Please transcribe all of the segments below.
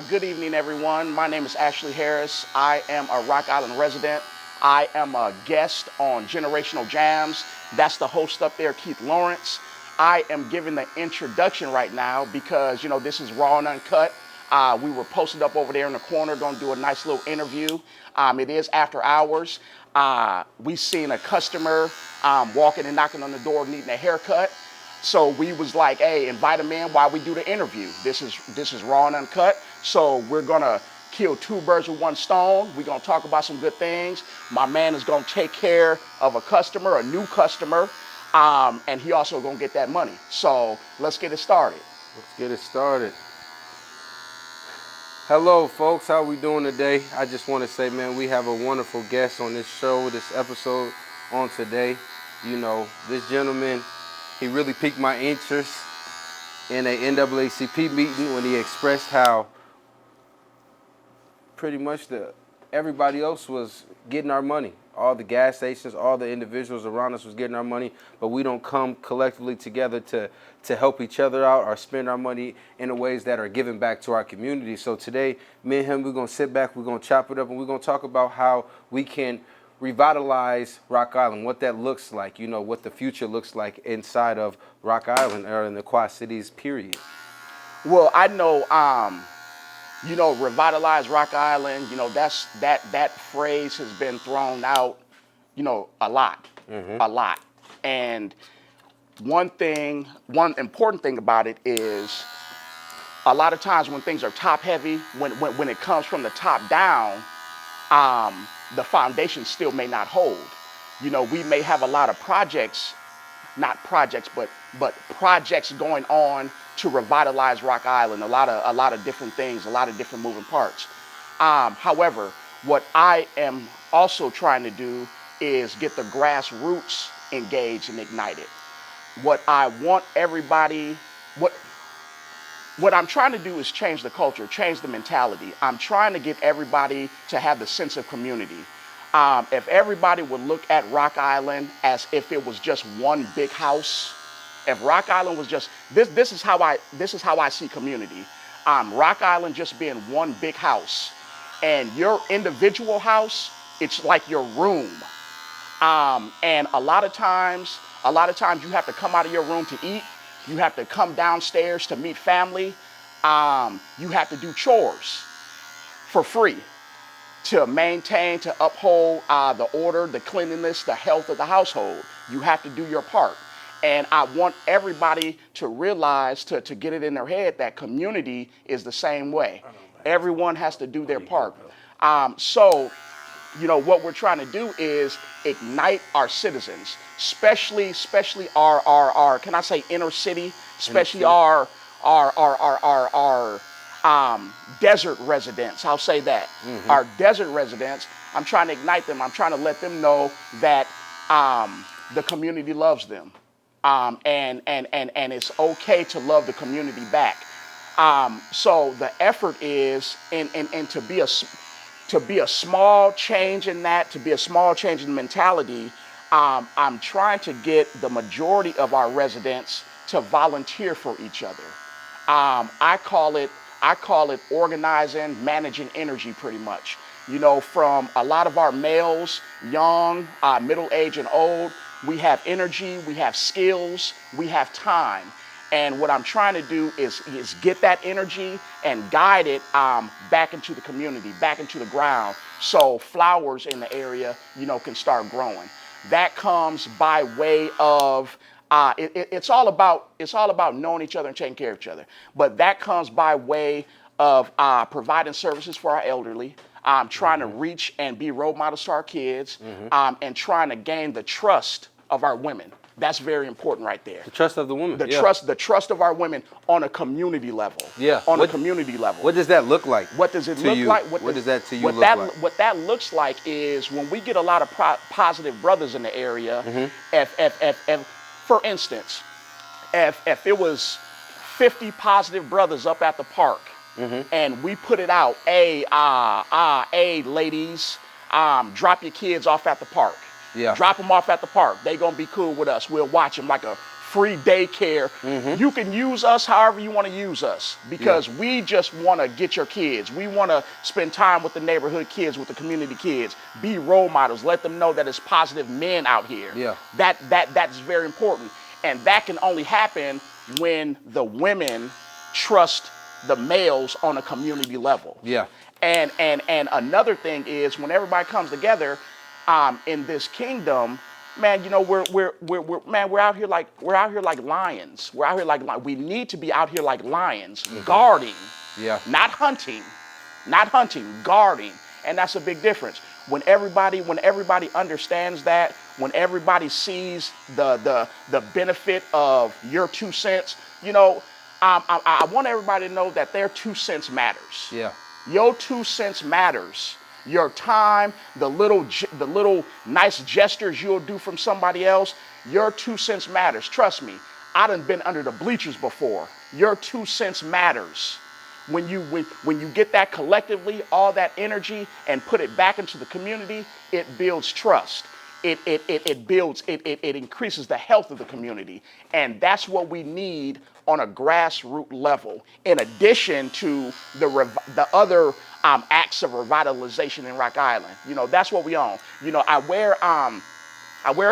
Good evening, everyone. My name is Ashley Harris. I am a Rock Island resident. I am a guest on Generational Jams. That's the host up there, Keith Lawrence. I am giving the introduction right now because, this is raw and uncut. We were posted up over there in the corner, going to do a nice little interview. It is after hours. We seen a customer walking and knocking on the door needing a haircut. So we was like, hey, invite him in while we do the interview. This is raw and uncut. So we're gonna kill two birds with one stone. We're gonna talk about some good things. My man is gonna take care of a new customer, and he also gonna get that money. So let's get it started. Let's get it started. Hello, folks. How we doing today? I just want to say, man, we have a wonderful guest on this show, this episode on today. This gentleman, he really piqued my interest in a NAACP meeting when he expressed how pretty much everybody else was getting our money. All the gas stations, all the individuals around us was getting our money, but we don't come collectively together to help each other out or spend our money in the ways that are given back to our community. So today, me and him, we're going to sit back, we're going to chop it up, and we're going to talk about how we can revitalize Rock Island, what that looks like, what the future looks like inside of Rock Island or in the Quad Cities, period. Well, I know, revitalize Rock Island, that phrase has been thrown out, a lot. And one important thing about it is a lot of times when things are top heavy, when it comes from the top down, the foundation still may not hold. We may have a lot of projects, not projects, but projects going on to revitalize Rock Island. A lot of different things, a lot of different moving parts. However, what I am also trying to do is get the grassroots engaged and ignited. What I want everybody, what I'm trying to do is change the culture, change the mentality. I'm trying to get everybody to have the sense of community. If everybody would look at Rock Island as if it was just one big house, if Rock Island was just this is how I see community. Rock Island just being one big house, and your individual house, it's like your room. And a lot of times you have to come out of your room to eat. You have to come downstairs to meet family. You have to do chores for free to maintain, to uphold the order, the cleanliness, the health of the household. You have to do your part. And I want everybody to realize, to get it in their head that community is the same way. Everyone has to do their part. So what we're trying to do is ignite our citizens, especially our can I say inner city, especially our desert residents. I'll say that. Our desert residents, I'm trying to ignite them. I'm trying to let them know that the community loves them. And it's okay to love the community back. So the effort is and to be a small change in that, to be a small change in mentality. I'm trying to get the majority of our residents to volunteer for each other. I call it organizing, managing energy, pretty much. From a lot of our males, young, middle age, and old, we have energy, we have skills, we have time. And what I'm trying to do is get that energy and guide it back into the community, back into the ground, so flowers in the area, can start growing. That comes by way of it's all about knowing each other and taking care of each other. But that comes by way of providing services for our elderly. Trying to reach and be role models to our kids, and trying to gain the trust of our women. That's very important right there. The trust of the women. The trust of our women on a community level. Yeah. A community level. What does that look like? What does it look like? What does that to you look like? What that looks like is when we get a lot of positive brothers in the area. If for instance, if it was 50 positive brothers up at the park, and we put it out, hey, ladies, drop your kids off at the park. Yeah. Drop them off at the park. They gonna be cool with us. We'll watch them like a free daycare. You can use us however you want to use us because we just want to get your kids. We want to spend time with the neighborhood kids, with the community kids, be role models, let them know that it's positive men out here. Yeah. That's very important. And that can only happen when the women trust the males on a community level. Yeah. And another thing is when everybody comes together in this kingdom, man, you know, we're out here like lions. We're out here like we need to be out here like lions, guarding, not hunting, guarding, and that's a big difference. When everybody understands that, when everybody sees the benefit of your 2 cents, you know, I want everybody to know that their 2 cents matters. Yeah. Your 2 cents matters. Your time, the little nice gestures you'll do from somebody else, your 2 cents matters. Trust me, I done been under the bleachers before. Your 2 cents matters. When you get that collectively, all that energy, and put it back into the community, it builds trust. It increases the health of the community. And that's what we need on a grassroots level, in addition to the other acts of revitalization in Rock Island. You know, that's what we own. You know, I wear a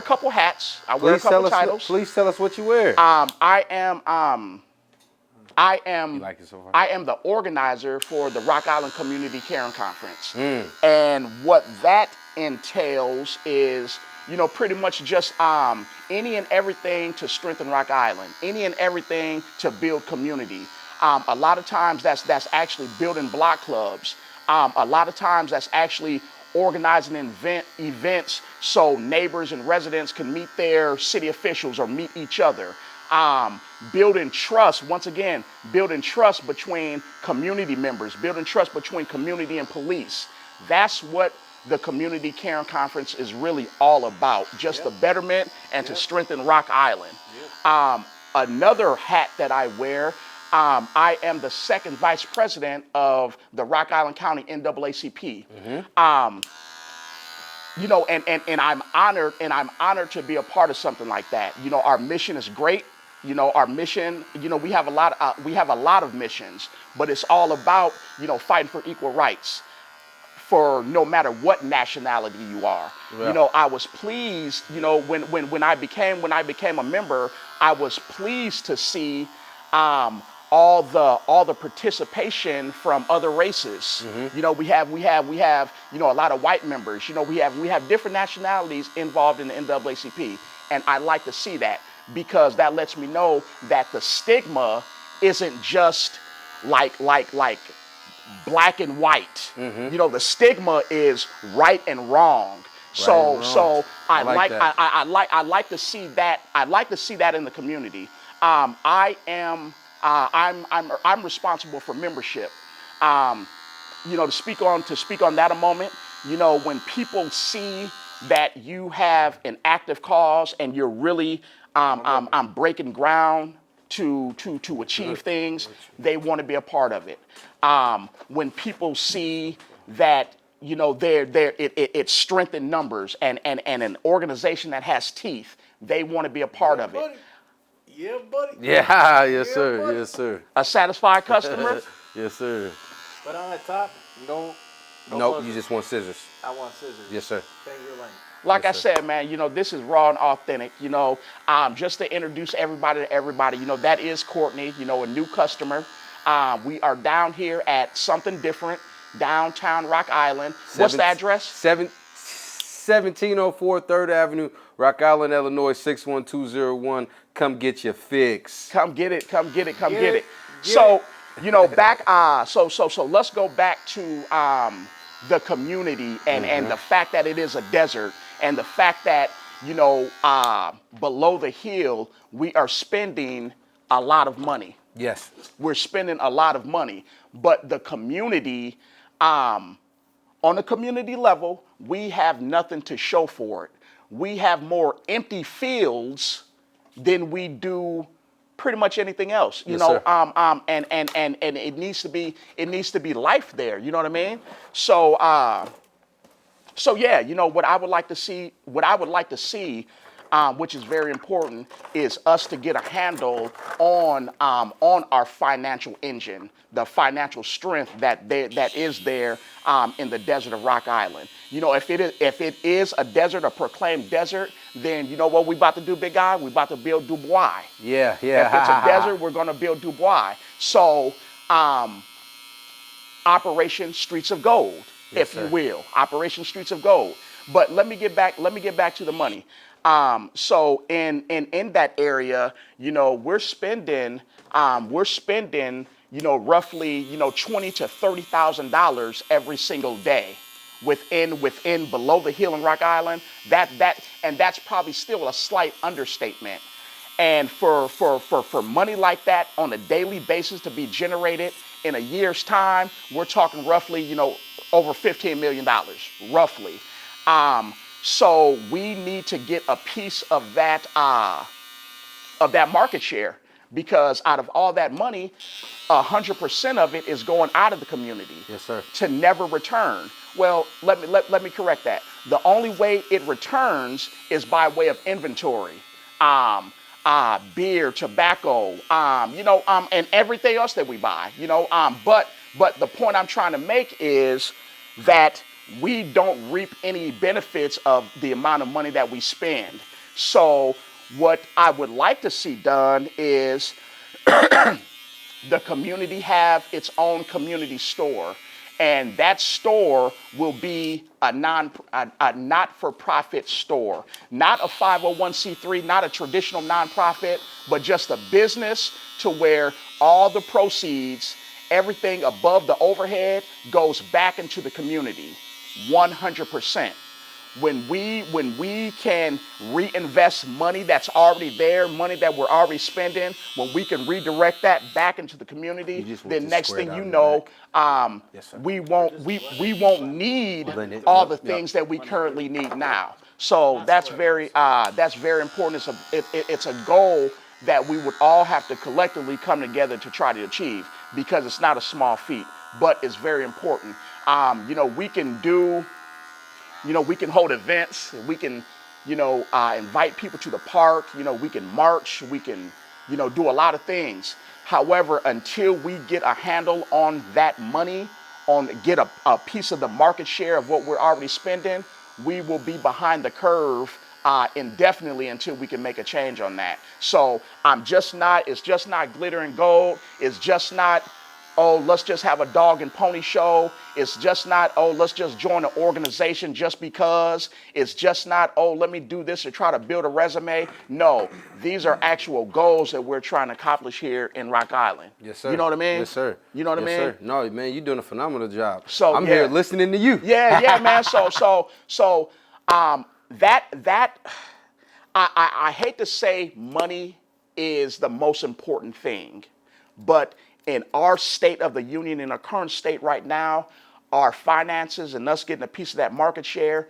couple hats. I wear a couple titles. Please tell us what you wear. I am You like it so far? I am the organizer for the Rock Island Community Caring Conference. And what that entails is, you know, pretty much just any and everything to strengthen Rock Island, any and everything to build community. A lot of times that's actually building block clubs. A lot of times that's actually organizing events so neighbors and residents can meet their city officials or meet each other. Building trust, once again, building trust between community members, building trust between community and police. That's what the Community Caring Conference is really all about, just the betterment and to strengthen Rock Island. Another hat that I wear, I am the second vice president of the Rock Island County NAACP. You know, and I'm honored to be a part of something like that. You know, our mission is great. You know, our mission, you know, we have a lot of missions, but it's all about, you know, fighting for equal rights for no matter what nationality you are. You know, I was pleased, you know, when I became a member, I was pleased to see all the participation from other races. You know, we have you know, a lot of white members. You know, we have different nationalities involved in the NAACP, and I like to see that because that lets me know that the stigma isn't just like black and white. You know, the stigma is right and wrong. So I like to see that. I like to see that in the community. I'm responsible for membership. You know, to speak on that a moment. You know, when people see that you have an active cause and you're really breaking ground to achieve things, they want to be a part of it. When people see that, you know, it's strength in numbers and an organization that has teeth, they want to be a part of it. Yeah, buddy. Yeah, yes, sir. buddy. Yes, sir. A satisfied customer. Yes, sir. But on the top, no Nope, buzzer. you just want scissors. I want scissors. Yes, sir. Finger length. Like Yes, I sir. said, man, you know, this is raw and authentic. You know, just to introduce everybody to everybody, you know, that is Courtney, you know, a new customer. We are down here at Something Different, downtown Rock Island. What's the address? 1704 3rd Avenue, Rock Island, Illinois, 61201. Come get your fix. Come get it. Come get it. Come Get get it. it. Get So, you know, back. So let's go back to the community and the fact that it is a desert and the fact that, you know, below the hill we are spending a lot of money. Yes. We're spending a lot of money, but the community, on a community level, we have nothing to show for it. We have more empty fields than we do pretty much anything else. You Yes, know, sir. and it needs to be life there. You know what I mean? So yeah, you know what I would like to see which is very important, is us to get a handle on our financial engine, the financial strength that is there in the desert of Rock Island. You know, if it is a desert, a proclaimed desert, then you know what we about to do, big guy? We about to build Dubois. Yeah. If it's a desert, we're going to build Dubois. So, Operation Streets of Gold, Yes, if you sir. will, Operation Streets of Gold. But let me get back to the money. So in that area, you know, we're spending, you know, roughly, you know, $20,000 to $30,000 every single day within below the hill in Rock Island. And that's probably still a slight understatement. And for money like that on a daily basis to be generated in a year's time, we're talking roughly, you know, over $15 million, roughly. So we need to get a piece of that market share, because out of all that money, 100% of it is going out of the community. Yes, sir. To never return. Well, let me correct that. The only way it returns is by way of inventory. Beer, tobacco, you know, and everything else that we buy, you know, but the point I'm trying to make is that we don't reap any benefits of the amount of money that we spend. So what I would like to see done is the community have its own community store. And that store will be a not-for-profit store, not a 501c3, not a traditional nonprofit, but just a business to where all the proceeds, everything above the overhead, goes back into the community, 100%. When we can reinvest money that's already there, money that we're already spending, when we can redirect that back into the community, then next thing you know, Yes, sir. we won't need Blend it. all Yep, the yep. things that we currently need now. So that's very important. It's a goal that we would all have to collectively come together to try to achieve, because it's not a small feat, but it's very important. You know, we can hold events, we can, you know, invite people to the park, you know, we can march, we can, you know, do a lot of things. However, until we get a handle on that money, get a piece of the market share of what we're already spending, we will be behind the curve indefinitely until we can make a change on that. So it's just not glitter and gold. It's just not, oh, let's just have a dog and pony show. It's just not, oh, let's just join an organization just because. It's just not, oh, let me do this to try to build a resume. No, these are actual goals that we're trying to accomplish here in Rock Island. Yes, sir. You know what I mean? Yes, sir. You know what I mean? Yes, sir. No, man, you're doing a phenomenal job. So, I'm yeah. here listening to you. Yeah, man. I hate to say money is the most important thing, but in our state of the union, in our current state right now, our finances and us getting a piece of that market share,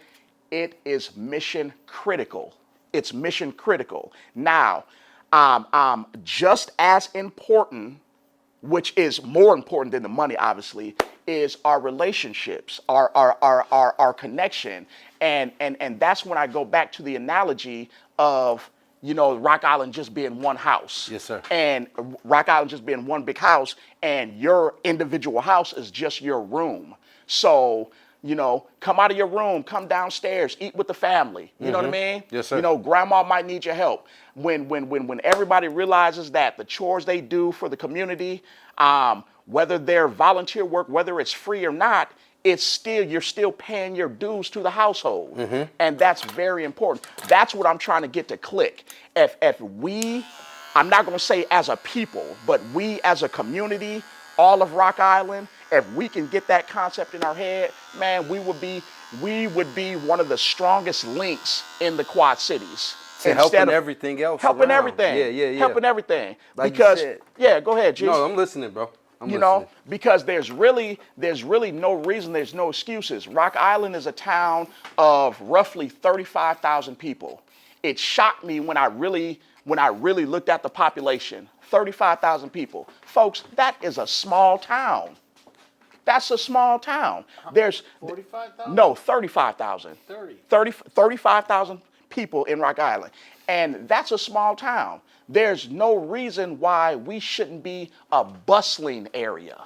it is mission critical. It's mission critical. Now, just as important, which is more important than the money, obviously, is our relationships, our connection. And that's when I go back to the analogy of, you know, Rock Island just being one house. Yes, sir. And Rock Island just being one big house, and your individual house is just your room. So, you know, come out of your room, come downstairs, eat with the family. You know what I mean? Yes, sir. You know, grandma might need your help. When everybody realizes that the chores they do for the community, whether they're volunteer work, whether it's free or not, you're still paying your dues to the household. And that's very important. That's what I'm trying to get to click. If we, I'm not going to say as a people, but we as a community, all of Rock Island, if we can get that concept in our head, man, we would be one of the strongest links in the Quad Cities. To helping everything else Helping around. everything. Yeah. Helping everything. Like you Because, said. yeah, go ahead, G. No, I'm listening, bro. I'm You listening. know, because there's really no reason, there's no excuses. Rock Island is a town of roughly 35,000 people. It shocked me when I really looked at the population. 35,000 people. Folks, that is a small town. That's a small town. There's 45,000? no 35,000. 30. 35,000 people in Rock Island. And that's a small town. There's no reason why we shouldn't be a bustling area,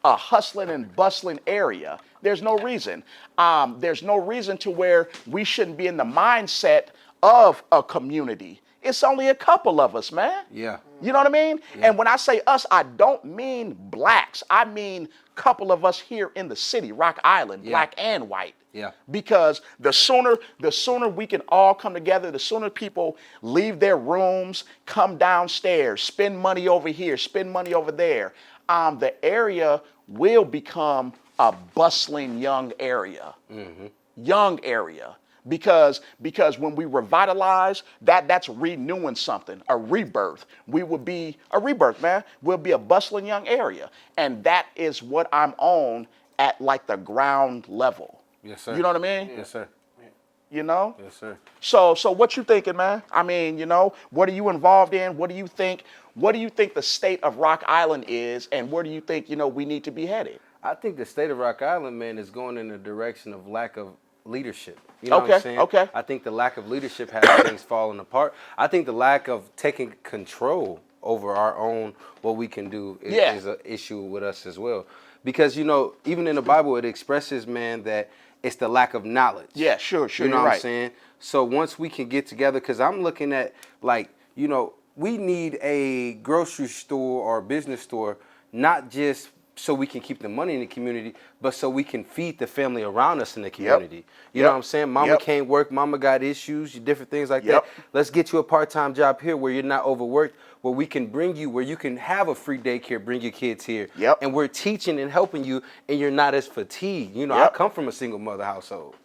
a hustling and bustling area. There's no reason. There's no reason to where we shouldn't be in the mindset of a community. It's only a couple of us, man. Yeah. You know what I mean? And when I say us, I don't mean blacks. I mean couple of us here in the city, Rock Island, black and white. Yeah. Because the sooner we can all come together, the sooner people leave their rooms, come downstairs, spend money over here, spend money over there, the area will become a bustling young area. Young area. Because when we revitalize, that's renewing something, a rebirth. We will be a rebirth, man. We'll be a bustling young area. And that is what I'm on at like the ground level. Yes, sir. You know what I mean? Yes, sir. You know? Yes, sir. So what you thinking, man? I mean, you know, what are you involved in? What do you think the state of Rock Island is, and where do you think, you know, we need to be headed? I think the state of Rock Island, man, is going in the direction of lack of leadership. You know what I'm saying? Okay. I think the lack of leadership has things falling apart. I think the lack of taking control over our own, what we can do is an issue with us as well. Because, you know, even in the Bible, it expresses, man, that it's the lack of knowledge. Yeah, sure, You know you're what right. I'm saying? So once we can get together, because I'm looking at, like, you know, we need a grocery store or business store, not just so we can keep the money in the community, but so we can feed the family around us in the community. You know what I'm saying? Mama can't work, mama got issues, different things like that. Let's get you a part-time job here where you're not overworked, where we can bring you, where you can have a free daycare, bring your kids here. And we're teaching and helping you, and you're not as fatigued. You know, I come from a single mother household.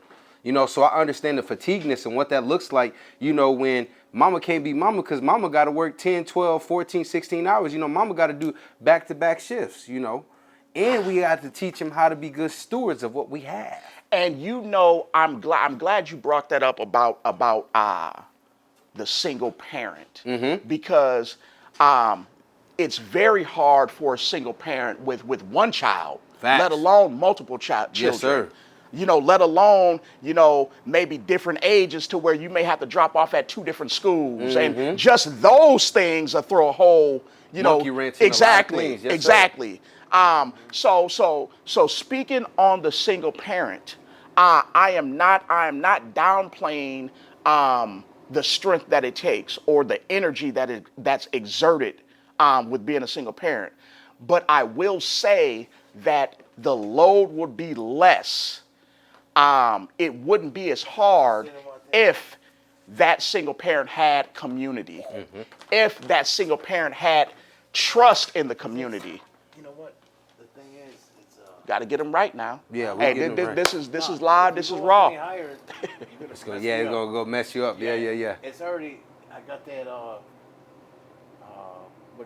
You know, so I understand the fatigueness and what that looks like, you know, when mama can't be mama because mama got to work 10, 12, 14, 16 hours. You know, mama got to do back-to-back shifts, you know. And we got to teach them how to be good stewards of what we have. And you know, I'm glad you brought that up about the single parent, because it's very hard for a single parent with one child, let alone multiple children. Yes, sir. You know, let alone, you know, maybe different ages to where you may have to drop off at 2 different schools, and just those things will throw a whole, you know, Monkey wrench in a lot of exactly, things. Yes, sir. exactly. So speaking on the single parent, I am not downplaying the strength that it takes or the energy that's exerted with being a single parent, but I will say that the load would be less. It wouldn't be as hard if that single parent had community, if that single parent had trust in the community. You know what? The thing is, it's Got to get them right now. Yeah, we hey, getting them right. This is live. This is raw. It's gonna go mess you up. Yeah. It's already. I got that. What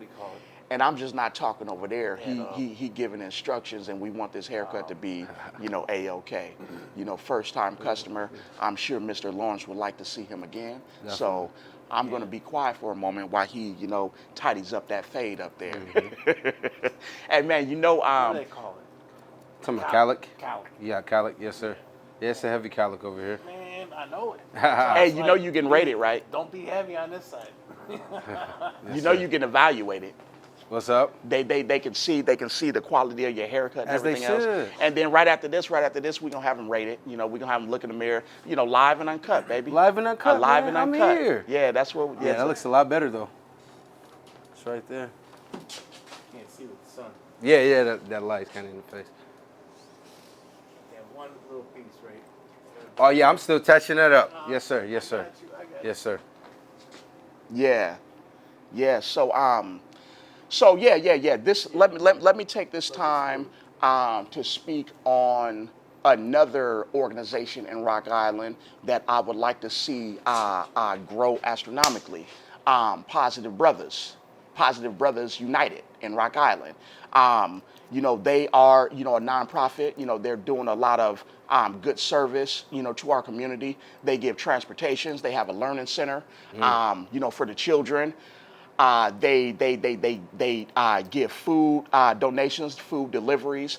do you call it? And I'm just not talking over there. He giving instructions, and we want this haircut to be, you know, A-OK. You know, first time customer. I'm sure Mr. Lawrence would like to see him again. Definitely. So I'm gonna be quiet for a moment while he, you know, tidies up that fade up there. And man, you know, What do they call it? Some calic. Calic. Yeah, calic. Yes, sir. Yeah, it's a heavy calic over here. Man, I know it. hey, you know you can rate it, right? Don't be heavy on this side. You know you can evaluate it. What's up? They can see the quality of your haircut and As they everything else. should. And then right after this, we're gonna have them rate it. You know, we're gonna have them look in the mirror. You know, live and uncut, baby. Live and uncut. Live man. and I'm uncut. here. Yeah, that's what. Yeah, that looks a lot better though. It's right there. Can't see with the sun. Yeah, that light's kind of in the face. That one little piece, right? Oh yeah, I'm still touching that up. Yes, sir. Yes, sir. I got you. Yes, sir. Yeah. So yeah. This let me take this time to speak on another organization in Rock Island that I would like to see grow astronomically. Positive Brothers United in Rock Island. You know, they are, you know, a nonprofit. You know, they're doing a lot of good service, you know, to our community. They give transportations. They have a learning center, you know, for the children. They give food donations, food deliveries.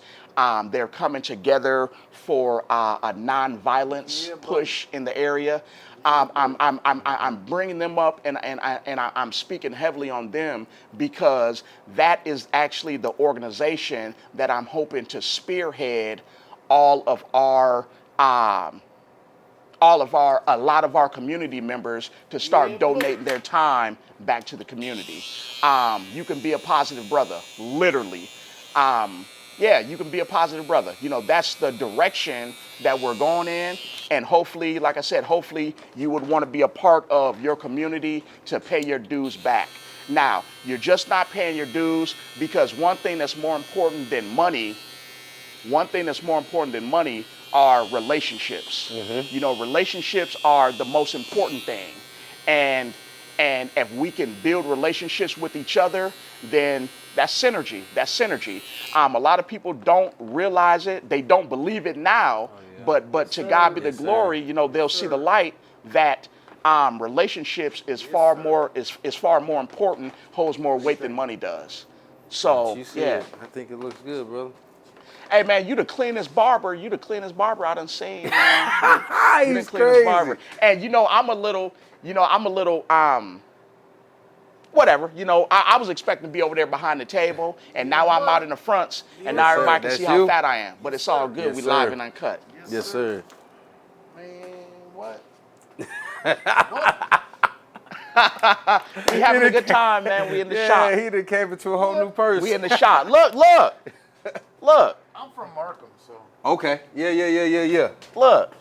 They're coming together for a nonviolence push in the area. I'm bringing them up, and I'm speaking heavily on them because that is actually the organization that I'm hoping to spearhead all of our a lot of our community members to start donating their time back to the community. You can be a positive brother, literally. Yeah, you can be a positive brother. You know, that's the direction that we're going in. And hopefully, like I said, hopefully you would want to be a part of your community to pay your dues back. Now, you're just not paying your dues because one thing that's more important than money are relationships. You know, relationships are the most important thing. And if we can build relationships with each other, then that's synergy. That's synergy. A lot of people don't realize it. They don't believe it now. But to God be the glory. You know, they'll see the light that relationships is far more important, holds more weight than money does. So yeah. I think it looks good, brother. Hey man, you the cleanest barber I done seen. Man. You the He's cleanest crazy. barber. And you know, I'm a little whatever. You know, I was expecting to be over there behind the table, and now I'm out in the fronts, and now Yes, everybody sir. can That's see how you? fat I am. But it's all good. Yes, We sir. live and uncut. Yes, sir. Man, what? We having a good time, man. We in the shop. Yeah, he done came into a whole new person. We in the shop. Look. I'm from Markham, so. Okay. Yeah. Look.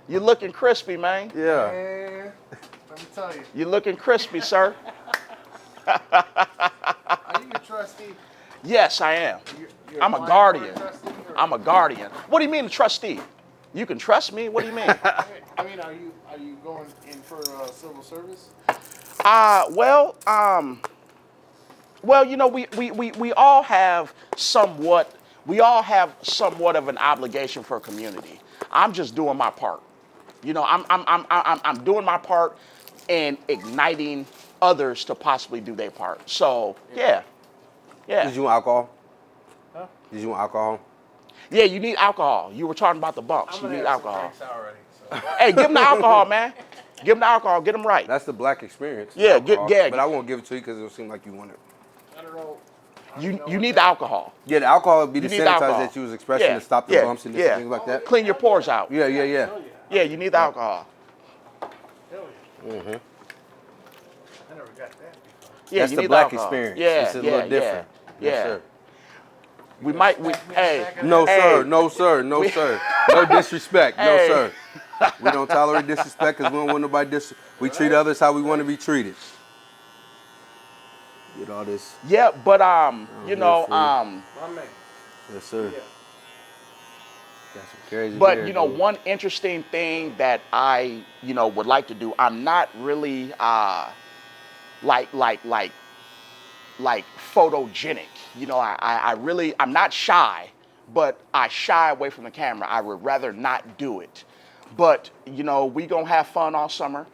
You looking crispy, man. Yeah. Man, let me tell you. You looking crispy, sir. Are you a trustee? Yes, I am. You're I'm a applying guardian. for a trustee, or- I'm a guardian. What do you mean a trustee? You can trust me? What do you mean? I mean, are you going in for civil service? Well, you know, we all have somewhat of an obligation for a community. I'm just doing my part. You know, I'm doing my part in igniting others to possibly do their part. So yeah. Did you want alcohol? Huh? Did you want alcohol? Yeah, you need alcohol. You were talking about the bumps. You I'm need gonna have some alcohol. drinks already. So. Hey, give them the alcohol, man. Give them the alcohol. Get them right. That's the black experience. Yeah, alcohol. yeah. But I won't give it to you because it'll seem like you want it. I don't know. You need the alcohol. Yeah, the alcohol would be the You need the sanitizer alcohol. that you was expressing Yeah, to stop the yeah, bumps and yeah. things like that. Clean your pores out. Yeah. Yeah, you need the alcohol. Hell yeah. Mm-hmm. I never got that before. Yeah, That's you the need black alcohol. experience. Yeah, It's a yeah, little different. Yeah. Yes, sir. Hey, No, Hey. sir. No, sir. No, We- sir. No disrespect. No, Hey. sir. We don't tolerate disrespect because we don't want nobody We treat others how we want to be treated. Get all this. yeah, but you know, My man. Yes, sir. Yeah. Got some crazy but beer, you know, dude. one interesting thing that I, you know, would like to do. I'm not really like photogenic. You know, I'm not shy, but I shy away from the camera. I would rather not do it. But you know, we gonna have fun all summer.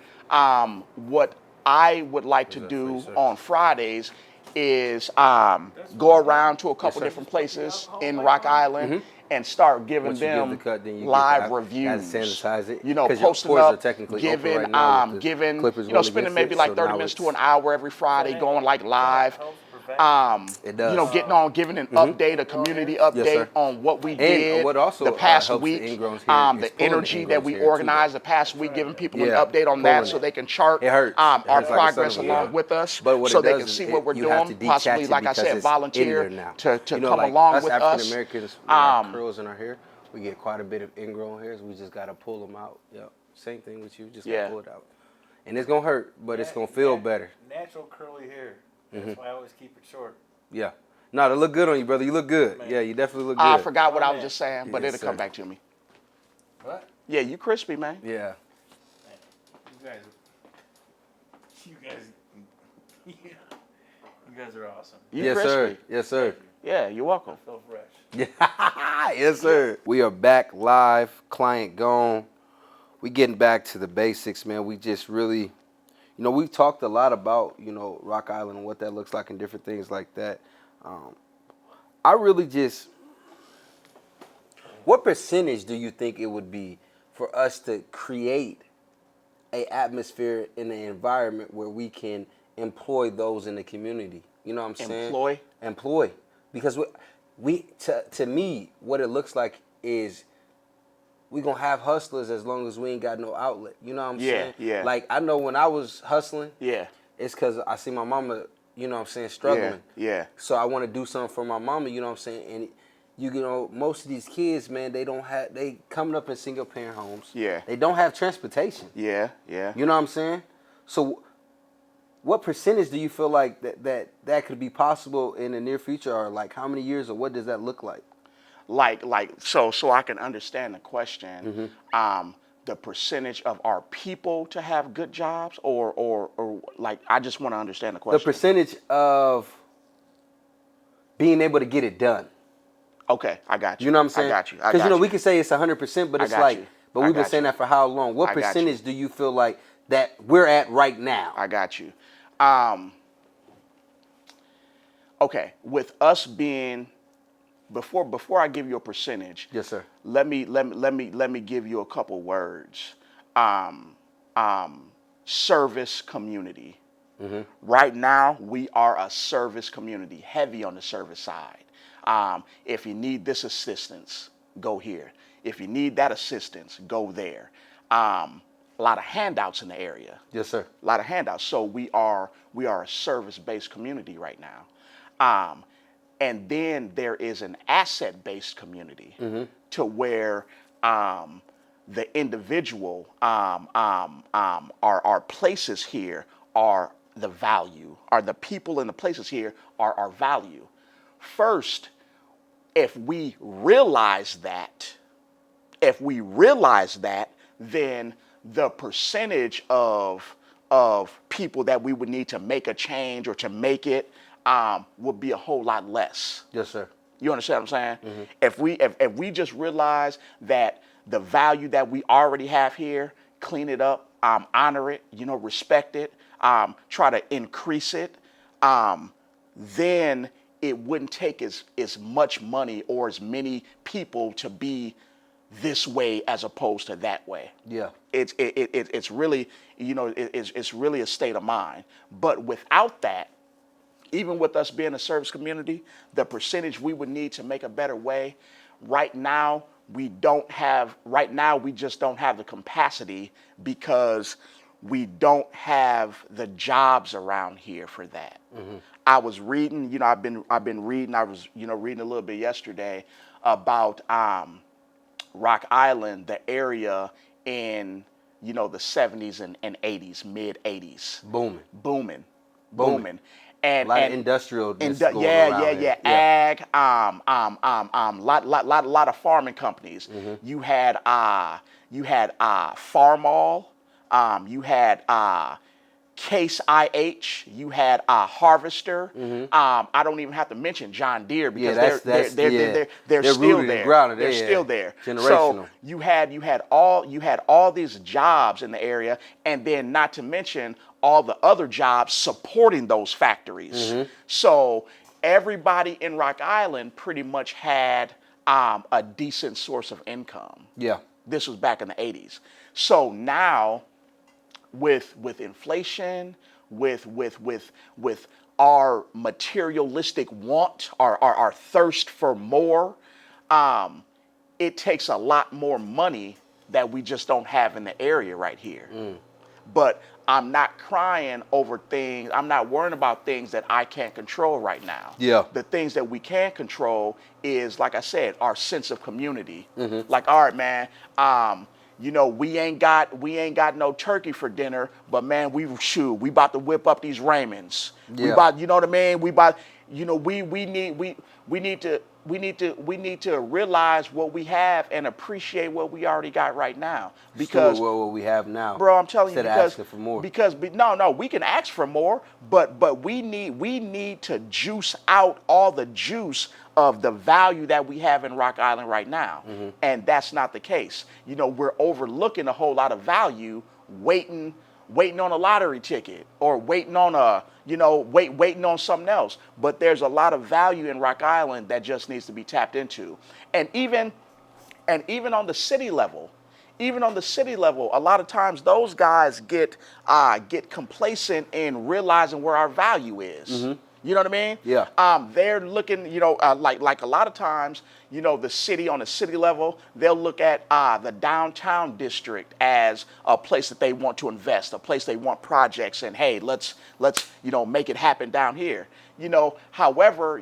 What I would like to do on Fridays is go around to a couple sir. different places in Rock Island and start giving Once you give them the cut, then you get live the- gotta reviews. sanitize it, You know, 'cause your posting pores are up, technically open giving, right now with the giving, clippers you know, going spending against maybe it, like so 30 now minutes to it's- an hour every Friday, going like live. It does. You know, giving an update, a community update Yes, sir. on what we And did what also, the past helps the week, ingrowns here is the pulling the energy that ingrowns we here, too, organized the past week, giving people Yeah, an update on that pulling so it. they can chart It hurts. It our hurts like a son progress of a along gun. with us, But what so it they does can is see it- what we're you have doing, to possibly, detach it like I because said, it's in volunteer there now. to You know, come like along us with African us. Americans, with our curls in our hair, we get quite a bit of ingrown hairs. We just gotta pull them out. Yep. Same thing with you. Just Yeah. gotta pull it out, and it's gonna hurt, but it's gonna feel better. Natural curly hair. That's why I always keep it short. Yeah. No, they look good on you, brother. You look good. Man. Yeah, you definitely look good. I forgot what My I was man. just saying, but Yes, it'll come sir. back to me. What? Yeah, you crispy, man. Yeah. You guys are awesome. You Yes, crispy. sir. Yes, sir. Yeah, you're welcome. So fresh. Yes, sir. We are back live. Client gone. We getting back to the basics, man. We just really, You know, we've talked a lot about, you know, Rock Island and what that looks like and different things like that. I really just, what percentage do you think it would be for us to create a atmosphere in an environment where we can employ those in the community? You know what I'm saying? Employ. Because to me, what it looks like is we gonna have hustlers as long as we ain't got no outlet. You know what I'm saying? Yeah. Like, I know when I was hustling, Yeah. it's because I see my mama, you know what I'm saying, struggling. Yeah. So I want to do something for my mama, you know what I'm saying? And you know, most of these kids, man, they coming up in single parent homes. Yeah. They don't have transportation. Yeah. You know what I'm saying? So what percentage do you feel like that could be possible in the near future, or like how many years, or what does that look like? So I can understand the question. The percentage of our people to have good jobs, or like, I just want to understand the question. The percentage of being able to get it done. Okay, I got you. You know what I'm saying? I got you. Because, you know, we can say it's 100%, but it's like, you. but we've been saying that for how long? What percentage do you feel like that we're at right now? I got you. Okay, with us being, before I give you a percentage, Yes, sir. Let me give you a couple words. Service community. Right now, we are a service community, heavy on the service side. If you need this assistance, go here. If you need that assistance, go there. A lot of handouts in the area. Yes, sir. A lot of handouts. So we are a service-based community right now. And then there is an asset-based community to where the individual, our places here are the value, are the people in the places here are our value. First, if we realize that, then the percentage of people that we would need to make a change or to make it would be a whole lot less. Yes, sir. You understand what I'm saying? If we just realize that the value that we already have here, clean it up, honor it, you know, respect it, try to increase it, then it wouldn't take as much money or as many people to be this way as opposed to that way. Yeah. It's really, you know, it's really a state of mind. But without that, even with us being a service community, the percentage we would need to make a better way, right now we just don't have the capacity because we don't have the jobs around here for that. I was reading, you know, I've been reading, I was, you know, reading a little bit yesterday about Rock Island, the area in, you know, the 70s and 80s, mid 80s. Booming. And a lot of industrial. Yeah. Ag, lot of farming companies. You had Farmall, you had Case IH, you had Harvester. I don't even have to mention John Deere because they're still there. They're still there. So you had all these jobs in the area, and then not to mention all the other jobs supporting those factories. So everybody in Rock Island pretty much had a decent source of income. Yeah. This was back in the 80s. So now, with inflation, with our materialistic want, our thirst for more, it takes a lot more money that we just don't have in the area right here. But I'm not crying over things. I'm not worrying about things that I can't control right now. Yeah. The things that we can control is, like I said, our sense of community. Like, all right, man, you know, we ain't got no turkey for dinner, but man, we about to whip up these Raymonds. Yeah. We about, you know what I mean? We need to realize what we have and appreciate what we already got right now. Because what we have now, bro, I'm telling you, instead of asking for more. No, we can ask for more, but we need to juice out all the juice of the value that we have in Rock Island right now, and that's not the case. You know, we're overlooking a whole lot of value, waiting waiting on a lottery ticket or waiting on a, waiting on something else. But there's a lot of value in Rock Island that just needs to be tapped into. And even on the city level, a lot of times those guys get complacent in realizing where our value is. You know what I mean? Yeah. They're looking, like a lot of times, the city on the city level, they'll look at the downtown district as a place that they want to invest, a place they want projects, and hey, let's make it happen down here. However,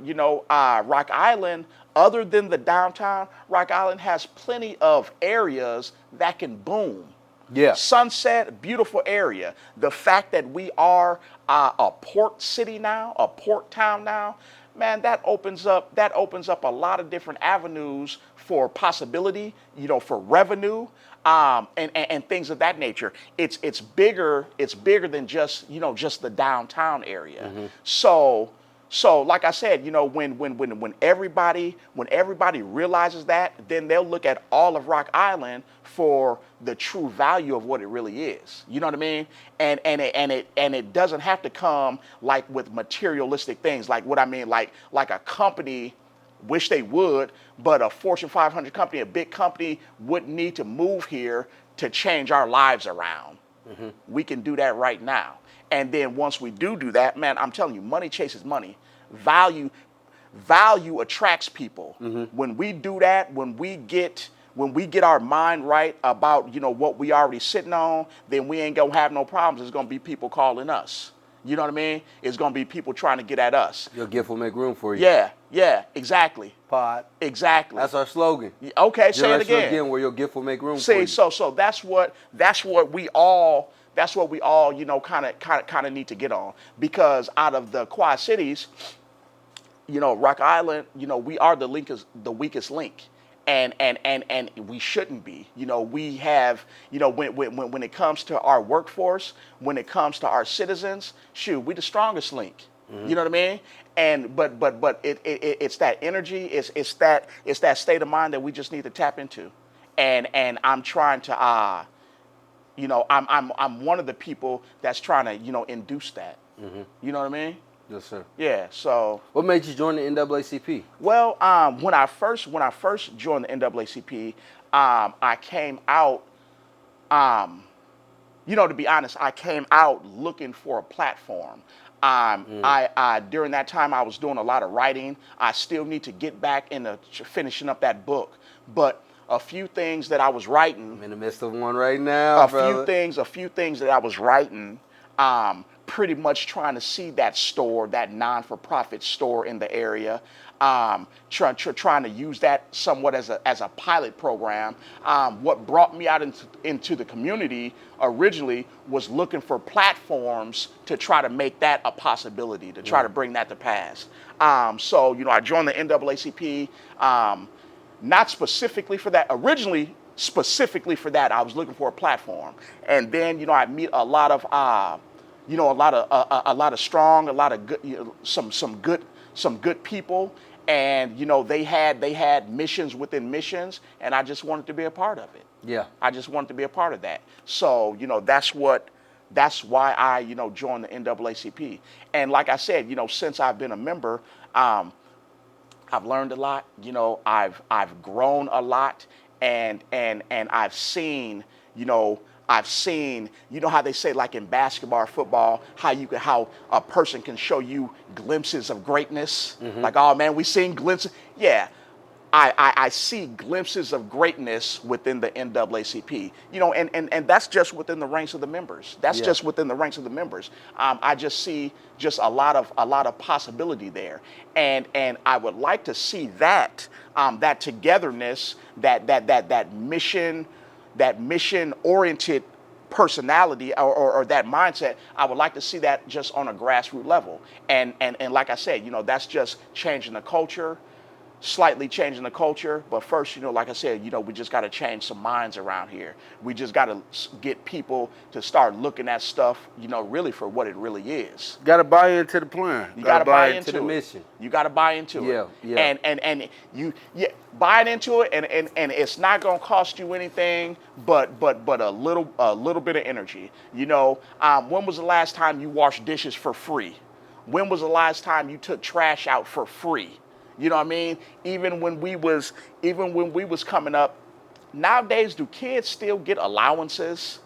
Rock Island, other than the downtown, Rock Island has plenty of areas that can boom. Yeah. Sunset, beautiful area. The fact that we are a port city now, a port town now, man, that opens up a lot of different avenues for possibility, for revenue, and things of that nature. It's bigger than just the downtown area. So like I said, when everybody realizes that, then they'll look at all of Rock Island for the true value of what it really is. You know what I mean? And it doesn't have to come like with materialistic things. Like what I mean, like a company, wish they would, but a Fortune 500 company, a big company, wouldn't need to move here to change our lives around. We can do that right now. And then once we do that, man, I'm telling you, money chases money. Value attracts people. When we do that, when we get our mind right about what we already sitting on, then we ain't gonna have no problems. There's gonna be people calling us. You know what I mean? It's gonna be people trying to get at us. Your gift will make room for you. Yeah, exactly. Pod. Exactly. That's our slogan. Okay, say it again. Where your gift will make room for you. So that's what we all kind of need to get on, because out of the Quad Cities, Rock Island, we are the weakest link. And we shouldn't be. We have, when it comes to our workforce, when it comes to our citizens, shoot, we the strongest link. You know what I mean? And but it's that energy, it's that state of mind that we just need to tap into. And I'm trying to I'm one of the people that's trying to induce that. You know what I mean? Yes, sir. Yeah. So. What made you join the NAACP? Well, when I first joined the NAACP, I came out. To be honest, I came out looking for a platform. I during that time I was doing a lot of writing. I still need to get back into finishing up that book, but a few things that I was writing. I'm in the midst of one right now, brother. A few things that I was writing. Pretty much trying to see that store, that non-for-profit store in the area, trying to use that somewhat as a pilot program. What brought me out into the community originally was looking for platforms to try to make that a possibility, to try to bring that to pass. So I joined the NAACP, not specifically for that. Originally, specifically for that, I was looking for a platform, and then I meet a lot of a lot of strong, a lot of good, some good people, and they had missions within missions, and I just wanted to be a part of it. Yeah. I just wanted to be a part of that. So that's why I joined the NAACP. And like I said, since I've been a member, I've learned a lot. I've grown a lot, and I've seen how they say, like in basketball or football, how a person can show you glimpses of greatness. Like, oh man, we seen glimpses. Yeah, I see glimpses of greatness within the NAACP. And that's just within the ranks of the members. That's just within the ranks of the members. I just see just a lot of possibility there, and I would like to see that that togetherness, that mission-oriented personality or that mindset. I would like to see that just on a grassroots level. And like I said, that's just changing the culture, slightly changing the culture. But first, like I said, we just got to change some minds around here. We just got to get people to start looking at stuff, really for what it really is. Got to buy into the plan. You got to buy into the it. mission. You got to buy into it. Yeah. And you buying into it, and it's not gonna cost you anything, but a little bit of energy. When was the last time you washed dishes for free? When was the last time you took trash out for free? You know what I mean? Even when we was coming up, nowadays, do kids still get allowances?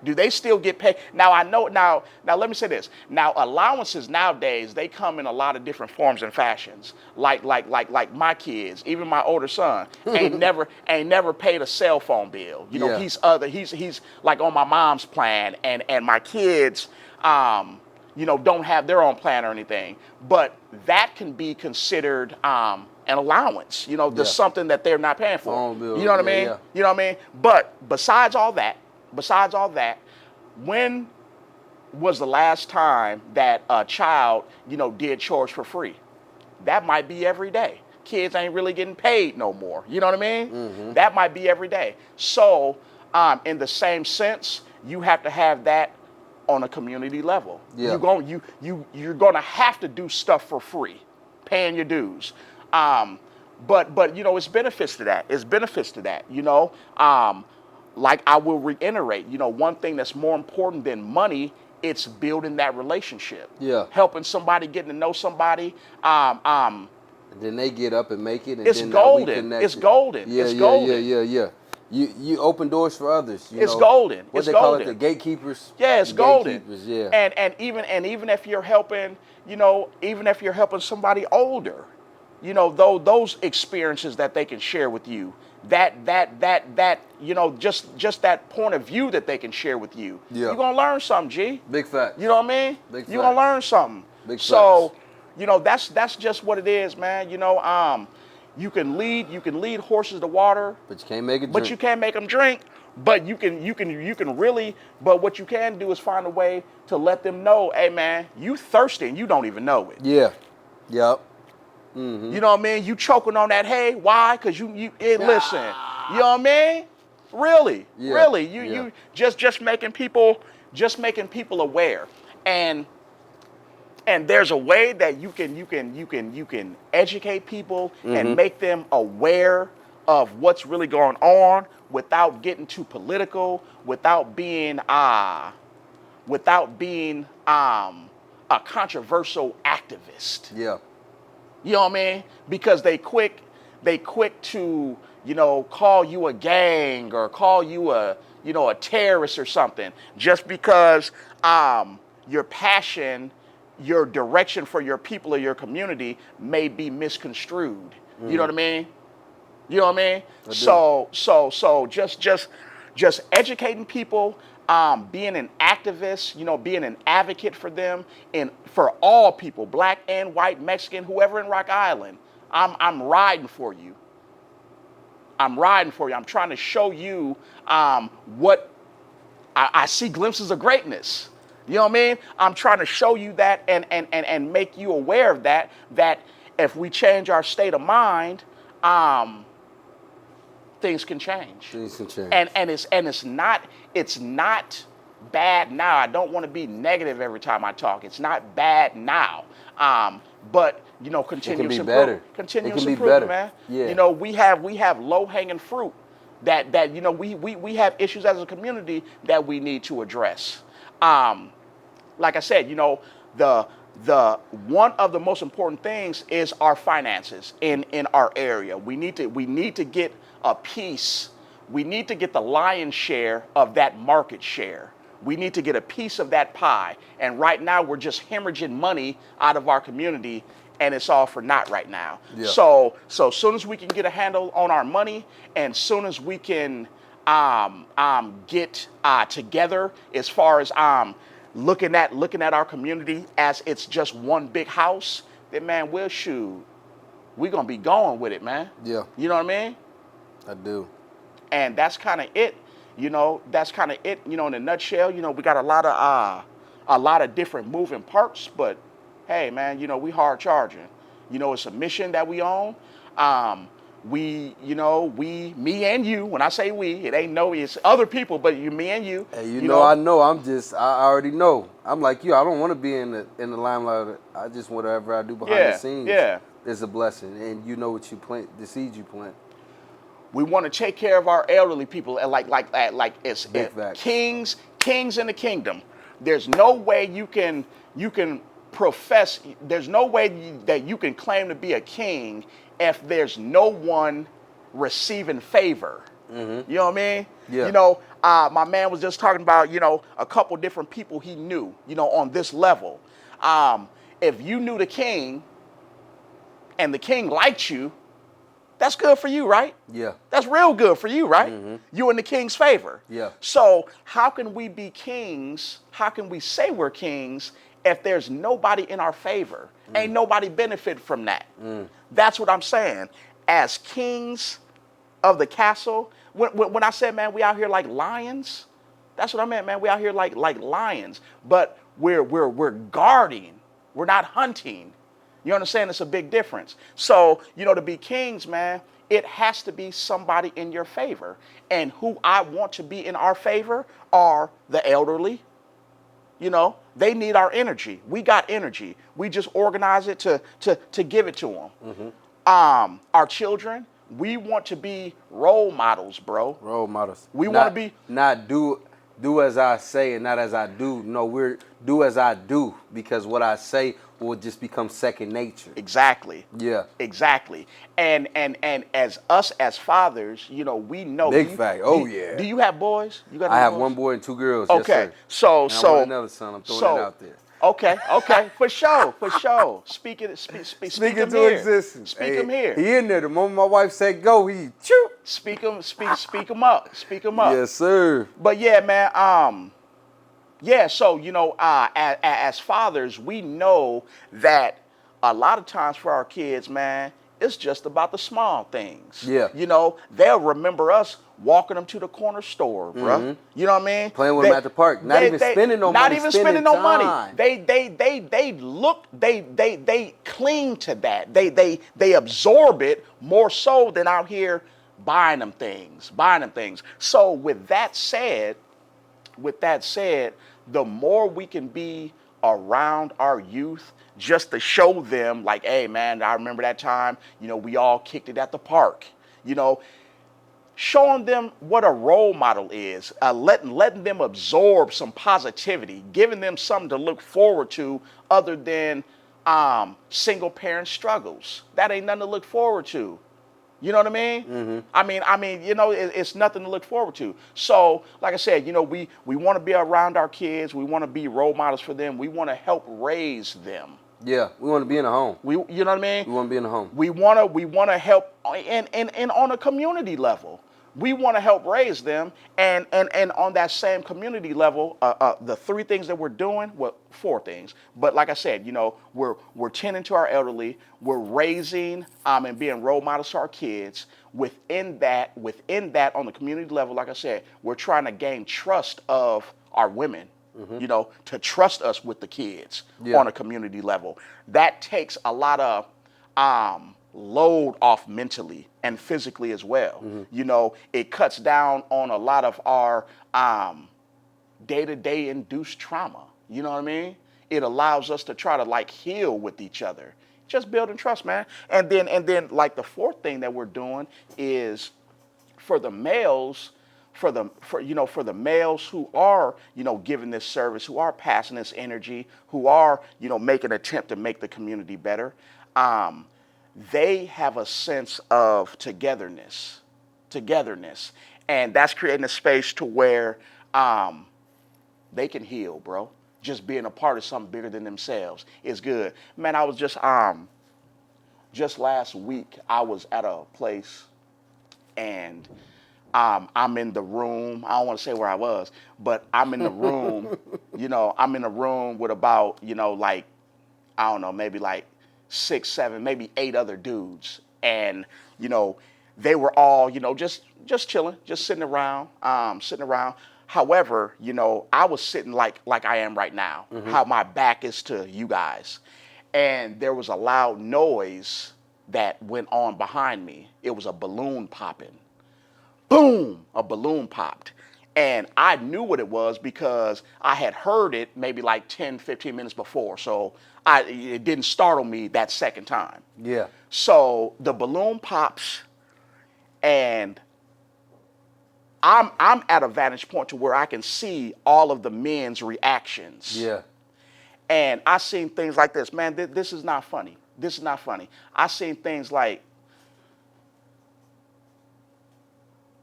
Do they still get paid? Now I know. Now let me say this. Now allowances nowadays, they come in a lot of different forms and fashions. Like my kids, even my older son, ain't never paid a cell phone bill. Yeah. He's like on my mom's plan, and my kids, don't have their own plan or anything. But that can be considered an allowance. Just something that they're not paying for. Phone bill, You know what I mean? yeah. You know what I mean? But besides all that, when was the last time that a child, did chores for free? That might be every day. Kids ain't really getting paid no more. You know what I mean? Mm-hmm. That might be every day. So, in the same sense, you have to have that on a community level. Yeah. You're gonna have to do stuff for free, paying your dues. But it's benefits to that. It's benefits to that. Like I will reiterate, one thing that's more important than money, it's building that relationship. Yeah. Helping somebody, getting to know somebody. And then they get up and make it, and It's then golden. we connect. It's golden. Yeah, It's yeah, golden. yeah. You open doors for others. It's golden. What It's they call it, golden. the gatekeepers. Yeah, it's The golden. Gatekeepers, yeah. And even if you're helping, even if you're helping somebody older, those experiences that they can share with you, that just that point of view that they can share with you, Yeah. you're gonna learn something, G. Big facts. You know what I mean? Big You're gonna facts. learn something. Big So, that's just what it is, man. You can lead horses to water, But you can't make it. but you can't make them drink. But you can really. But what you can do is find a way to let them know, hey man, you thirsty and you don't even know it. Yeah. Yep. You know what I mean? You choking on that hay. Why? Because listen. You know what I mean? Really, Yeah, really. yeah. You just making people aware, and there's a way that you can educate people and make them aware of what's really going on without getting too political, without being a controversial activist. Yeah. You know what I mean? Because they quick to, call you a gang or call you a terrorist or something, just because your passion, your direction for your people or your community may be misconstrued. You know what I mean? You know what I mean? I do. So just educating people, being an activist, being an advocate for them, and for all people, black and white, Mexican, whoever in Rock Island. I'm riding for you. I'm riding for you. I'm trying to show you what I see glimpses of greatness. You know what I mean? I'm trying to show you that and make you aware of that if we change our state of mind, things can change. Things can change. And it's not bad now. I don't want to be negative every time I talk. It's not bad now. But continuous be better. Continuous It can be improvement, better. man. Yeah. We have low hanging fruit that we have issues as a community that we need to address. Like I said, the one of the most important things is our finances in our area. We need to get a piece. We need to get the lion's share of that market share. We need to get a piece of that pie. And right now we're just hemorrhaging money out of our community, and it's all for naught right now. Yeah. So as soon as we can get a handle on our money, and soon as we can get together as far as looking at our community as it's just one big house, then man, we're gonna be going with it, man. Yeah. You know what I mean? I do. And that's kind of it. That's kind of it. In a nutshell, we got a lot of different moving parts, but hey, man, we hard charging. It's a mission that we own. Me and you, when I say we, it ain't no, it's other people, but me and you. Hey, I know. I already know. I'm like you. I don't want to be in the limelight. I just whatever I do behind the Yeah, scenes yeah. is a blessing, and you know what you plant, the seeds you plant. We want to take care of our elderly people, and like it's Big facts. kings in the kingdom. There's no way you can profess. There's no way that you can claim to be a king if there's no one receiving favor. You know what I mean? Yeah. My man was just talking about a couple different people he knew on this level. If you knew the king and the king liked you, that's good for you, right? Yeah. That's real good for you, right? You in the king's favor. Yeah. So how can we be kings? How can we say we're kings if there's nobody in our favor? Ain't nobody benefit from that. That's what I'm saying. As kings of the castle, when I said, man, we out here like lions, that's what I meant, man. We out here like lions, but we're guarding. We're not hunting. You understand? It's a big difference. So, to be kings, man, it has to be somebody in your favor. And who I want to be in our favor are the elderly. They need our energy. We got energy. We just organize it to give it to them. Our children, we want to be role models, bro. Role models. We want to be not do as I say and not as I do. No, we're do as I do, because what I say will just become second nature. Exactly. Yeah. Exactly. And as us as fathers, we know. Big fact. Oh, yeah. Do you have boys? You got I have boys? one boy and 2 girls. Okay. Yes, sir. So I want another son. I'm throwing that out there. Okay, for sure. Speak to existence. Speak him here. He in there. The moment my wife said go, he choo. Speak him up. Yes, sir. But yeah, man. So as fathers, we know that a lot of times for our kids, man, it's just about the small things. Yeah. They'll remember us walking them to the corner store, bro. You know what I mean? Playing with them at the park. Not even spending no money. Not even spending no money. Time. They cling to that. They absorb it more so than out here buying them things. So with that said, the more we can be around our youth, just to show them, like, hey, man, I remember that time, we all kicked it at the park. Showing them what a role model is, letting them absorb some positivity, giving them something to look forward to other than single parent struggles. That ain't nothing to look forward to. You know what I mean? I mean, it's nothing to look forward to. So, like I said, we want to be around our kids. We want to be role models for them. We want to help raise them. Yeah, we want to be in a home. You know what I mean? We want to be in a home. We want to help, and on a community level. We want to help raise them, and on that same community level, the 3 things that we're doing, well, 4 things. But like I said, we're tending to our elderly, we're raising and being role models to our kids. Within that, on the community level, like I said, we're trying to gain trust of our women. To trust us with the kids on a community level. That takes a lot of load off mentally and physically as well. It cuts down on a lot of our day-to-day induced trauma. You know what I mean? It allows us to try to heal with each other. Just building trust, man. And then like the 4th thing that we're doing is for the males. For the males who are, giving this service, who are passing this energy, who are, making an attempt to make the community better, they have a sense of togetherness, and that's creating a space to where they can heal, bro. Just being a part of something bigger than themselves is good. Man, I was just last week, I was at a place, and I'm in the room. I don't want to say where I was, but I'm in the room. I'm in a room with about, I don't know, maybe 6, 7, maybe 8 other dudes, and they were all, just chilling, just sitting around. However, I was sitting like I am right now, how my back is to you guys, and there was a loud noise that went on behind me. It was a balloon popping. Boom, a balloon popped. And I knew what it was because I had heard it maybe like 10, 15 minutes before. So it didn't startle me that second time. Yeah. So the balloon pops, and I'm at a vantage point to where I can see all of the men's reactions. Yeah. And I seen things like this. Man, this is not funny. This is not funny. I seen things like,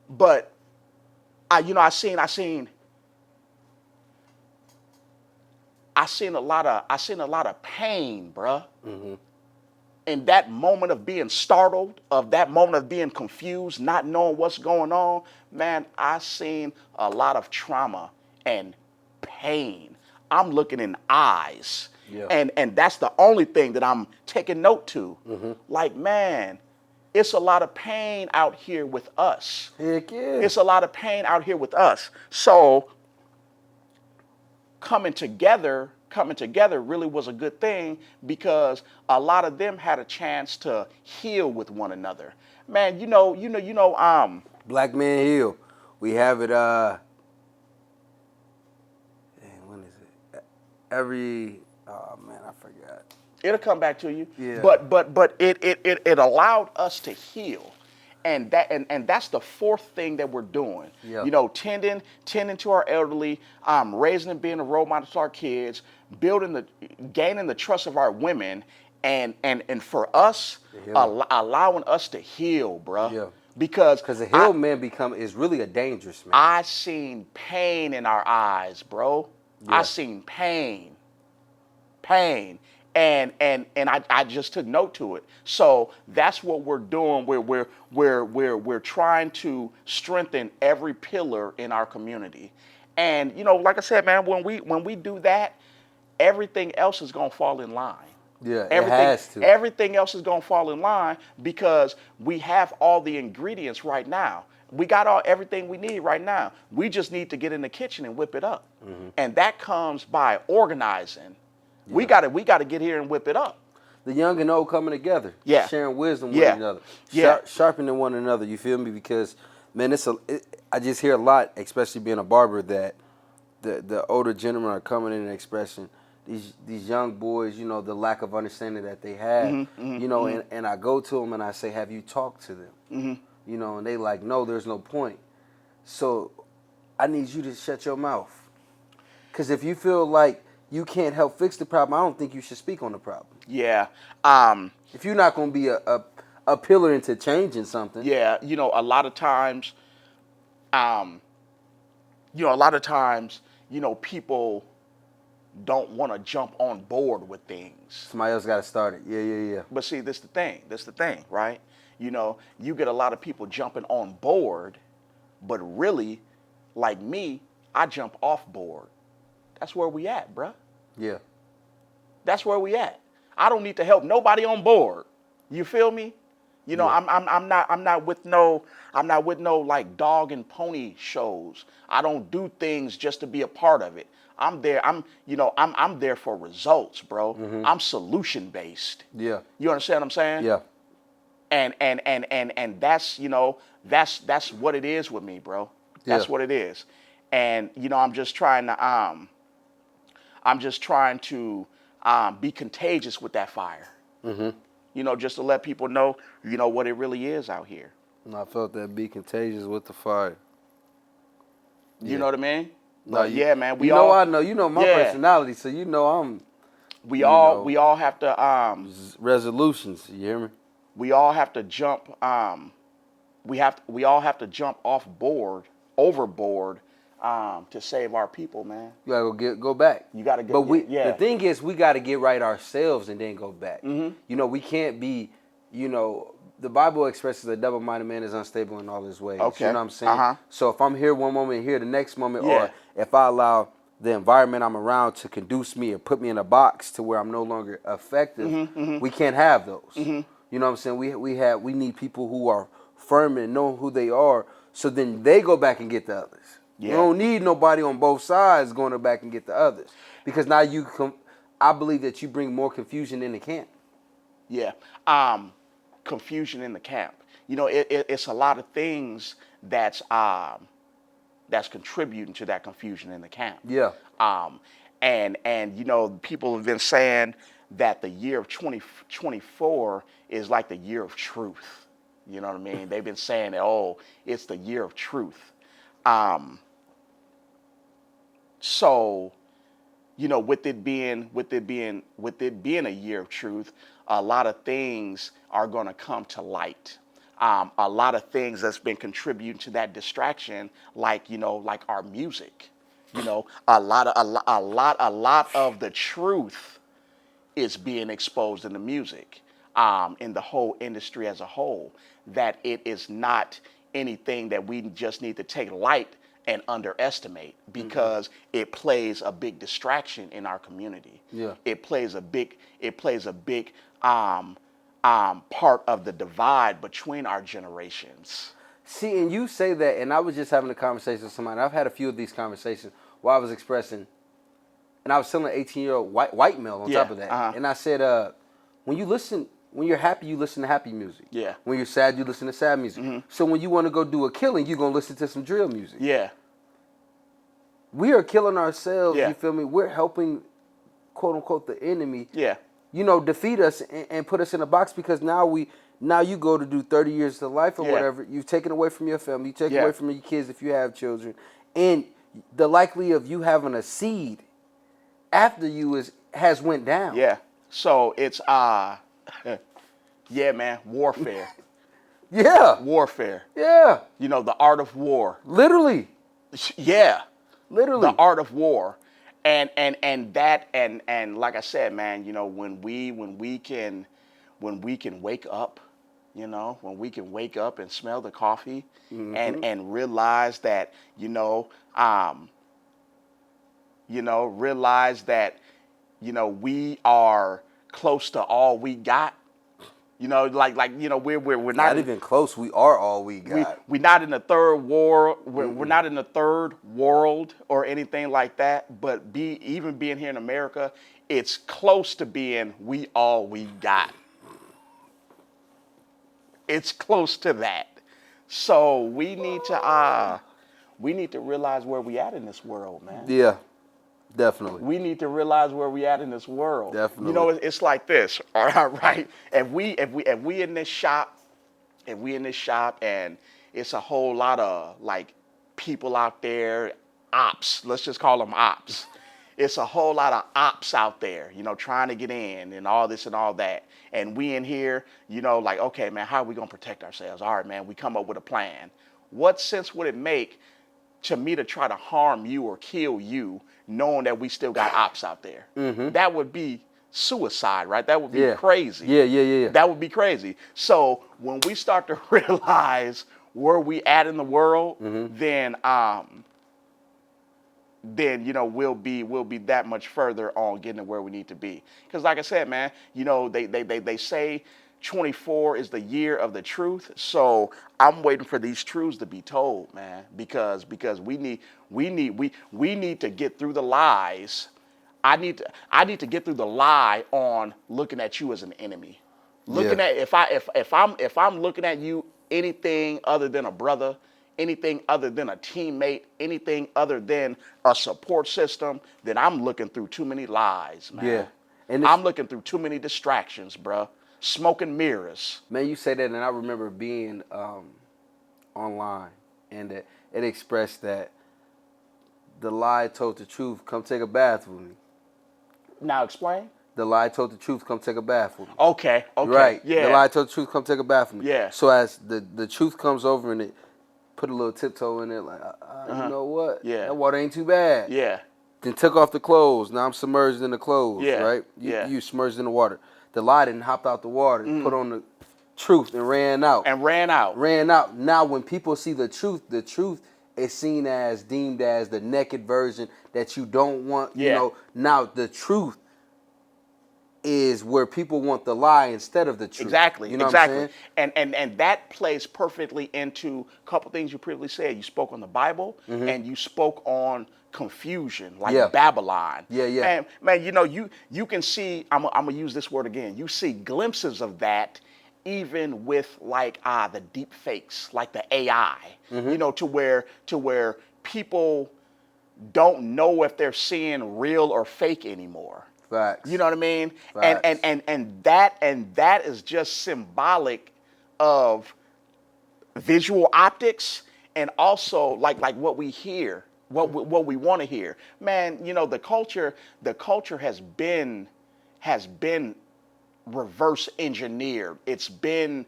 but I seen a lot of pain, bruh. Mm-hmm. In that moment of being startled, of that moment of being confused, not knowing what's going on, man, I seen a lot of trauma and pain. I'm looking in eyes. Yeah. And that's the only thing that I'm taking note to. Mm-hmm. Like, man, it's a lot of pain out here with us. Heck yeah. It's a lot of pain out here with us. So coming together really was a good thing because a lot of them had a chance to heal with one another. Man, Black Men Heal. We have it when is it? Oh man, I forgot. it'll come back to you. Yeah. But it allowed us to heal. And that's the fourth thing that we're doing. Yeah. Tending to our elderly, raising and being a role model to our kids, gaining the trust of our women, and for us, allowing us to heal, bruh. Yeah. Because a healed man is really a dangerous man. I seen pain in our eyes, bro. Yeah. I seen pain. And I just took note to it. So that's what we're doing. We're trying to strengthen every pillar in our community. And like I said, man, when we do that, everything else is gonna fall in line. Yeah, it has to. Everything else is gonna fall in line because we have all the ingredients right now. We got everything we need right now. We just need to get in the kitchen and whip it up. Mm-hmm. And that comes by organizing. Yeah. We gotta get here and whip it up. The young and old coming together. Yeah. Sharing wisdom with Yeah. each other. Yeah. Sharpening one another, you feel me? Because man, I just hear a lot, especially being a barber, that the older gentlemen are coming in and expressing these young boys, the lack of understanding that they have, and I go to them and I say, have you talked to them? Mm-hmm. And they like, no, there's no point. So I need you to shut your mouth. Because if you feel like you can't help fix the problem, I don't think you should speak on the problem. Yeah. If you're not going to be a pillar into changing something. Yeah. A lot of times, people don't want to jump on board with things. Somebody else got to start it. Yeah. But see, this the thing, right? You get a lot of people jumping on board, but really, like me, I jump off board. That's where we at, bruh. Yeah. That's where we at. I don't need to help nobody on board. You feel me? Yeah. I'm not with no like dog and pony shows. I don't do things just to be a part of it. I'm there. I'm there for results, bro. Mm-hmm. I'm solution based. Yeah. You understand what I'm saying? Yeah. And that's that's what it is with me, bro. That's what it is. And I'm just trying to be contagious with that fire. Mm-hmm. Just to let people know, what it really is out here. And I felt that be contagious with the fire. You know what I mean? No, yeah, man. I know my personality, so I'm. We all have to resolutions. You hear me? We all have to jump. We all have to jump overboard, to save our people, man. You gotta go back. You gotta get. But the thing is, we gotta get right ourselves and then go back. Mm-hmm. We can't be. The Bible expresses a double-minded man is unstable in all his ways. Okay. You know what I'm saying? Uh-huh. So if I'm here one moment, here the next moment, Yeah. or if I allow the environment I'm around to conduce me or put me in a box to where I'm no longer effective, we can't have those. You know what I'm saying? We need people who are firm and know who they are, so then they go back and get the others. Yeah. You don't need nobody on both sides going back and get the others, because now I believe that you bring more confusion in the camp. Yeah. confusion in the camp. You know, it's a lot of things that's contributing to that confusion in the camp. Yeah. And you know, people have been saying that the year of 2024 is like the year of truth. You know what I mean? They've been saying that, oh, it's the year of truth. So, you know, with it being a year of truth, a lot of things are going to come to light. A lot of things that's been contributing to that distraction, like, you know, like our music. You know, a lot of the truth is being exposed in the music, in the whole industry as a whole. That it is not anything that we just need to take light and underestimate, because it plays a big distraction in our community. Yeah. It plays a big part of the divide between our generations. See, and you say that, and I was just having a conversation with somebody. I've had a few of these conversations where I was expressing, and I was telling an 18-year-old white male on top of that. And I said, when you're happy, you listen to happy music. Yeah. When you're sad, you listen to sad music. So when you want to go do a killing, you're going to listen to some drill music. Yeah. We are killing ourselves, Yeah. you feel me? We're helping, quote unquote, the enemy, Yeah. you know, defeat us and put us in a box, because now you go to do 30 years to life or Yeah. whatever. You've taken away from your family. You take Yeah. away from your kids if you have children. And the likelihood of you having a seed after you has went down. Yeah. So it's yeah, man, warfare. Yeah. Warfare. Yeah. You know, the art of war. Literally. Yeah. Literally. The art of war. And like I said, man, you know, when we can wake up, you know, when we can wake up and smell the coffee, and realize that, realize that, you know, we are close to all we got. You know, like you know, we're not even close. We are all we got. We're not in the third war. We're not in the third world or anything like that. But even being here in America, it's close to being we all we got. It's close to that. So we need to realize where we at in this world, man. Yeah. Definitely. We need to realize where we at in this world. Definitely. You know, it's like this. All right. If we in this shop, and it's a whole lot of like people out there, ops. Let's just call them ops. It's a whole lot of ops out there, you know, trying to get in and all this and all that. And we in here, you know, like, okay, man, how are we gonna protect ourselves? All right, man, we come up with a plan. What sense would it make to me to try to harm you or kill you, knowing that we still got ops out there? That would be suicide, right? That would be crazy. Yeah. That would be crazy. So when we start to realize where we at in the world, then you know, we'll be that much further on getting to where we need to be. Because like I said, man, you know, they say 24 is the year of the truth. So I'm waiting for these truths to be told, man, because we need to get through the lies. I need to get through the lie on looking at you as an enemy. Looking at if I'm looking at you anything other than a brother, anything other than a teammate, anything other than a support system, then I'm looking through too many lies, man. Yeah. And I'm looking through too many distractions, bruh. Smoke and mirrors. Man, you say that, and I remember being online, and it expressed that the lie told the truth. Come take a bath with me. Now explain. The lie told the truth. Come take a bath with me. Okay. Right. Yeah. The lie told the truth. Come take a bath with me. Yeah. So as the truth comes over and it put a little tiptoe in it, like, you know what? Yeah. That water ain't too bad. Yeah. Then took off the clothes. Now I'm submerged in the clothes. Yeah. Right. You submerged in the water. The lie didn't hop out the water, put on the truth, and ran out. Ran out. Now, when people see the truth is seen as, deemed as the naked version that you don't want. You know. Now the truth is where people want the lie instead of the truth. Exactly. You know exactly. what I'm saying? And that plays perfectly into a couple things you previously said. You spoke on the Bible, and you spoke on confusion, like Babylon. Yeah. And man, you know, you can see, I'm gonna use this word again. You see glimpses of that even with like the deep fakes, like the AI, you know, to where people don't know if they're seeing real or fake anymore. Facts. You know what I mean? And Facts. and that is just symbolic of visual optics and also like what we hear, what we want to hear. Man, you know, the culture has been reverse engineered. It's been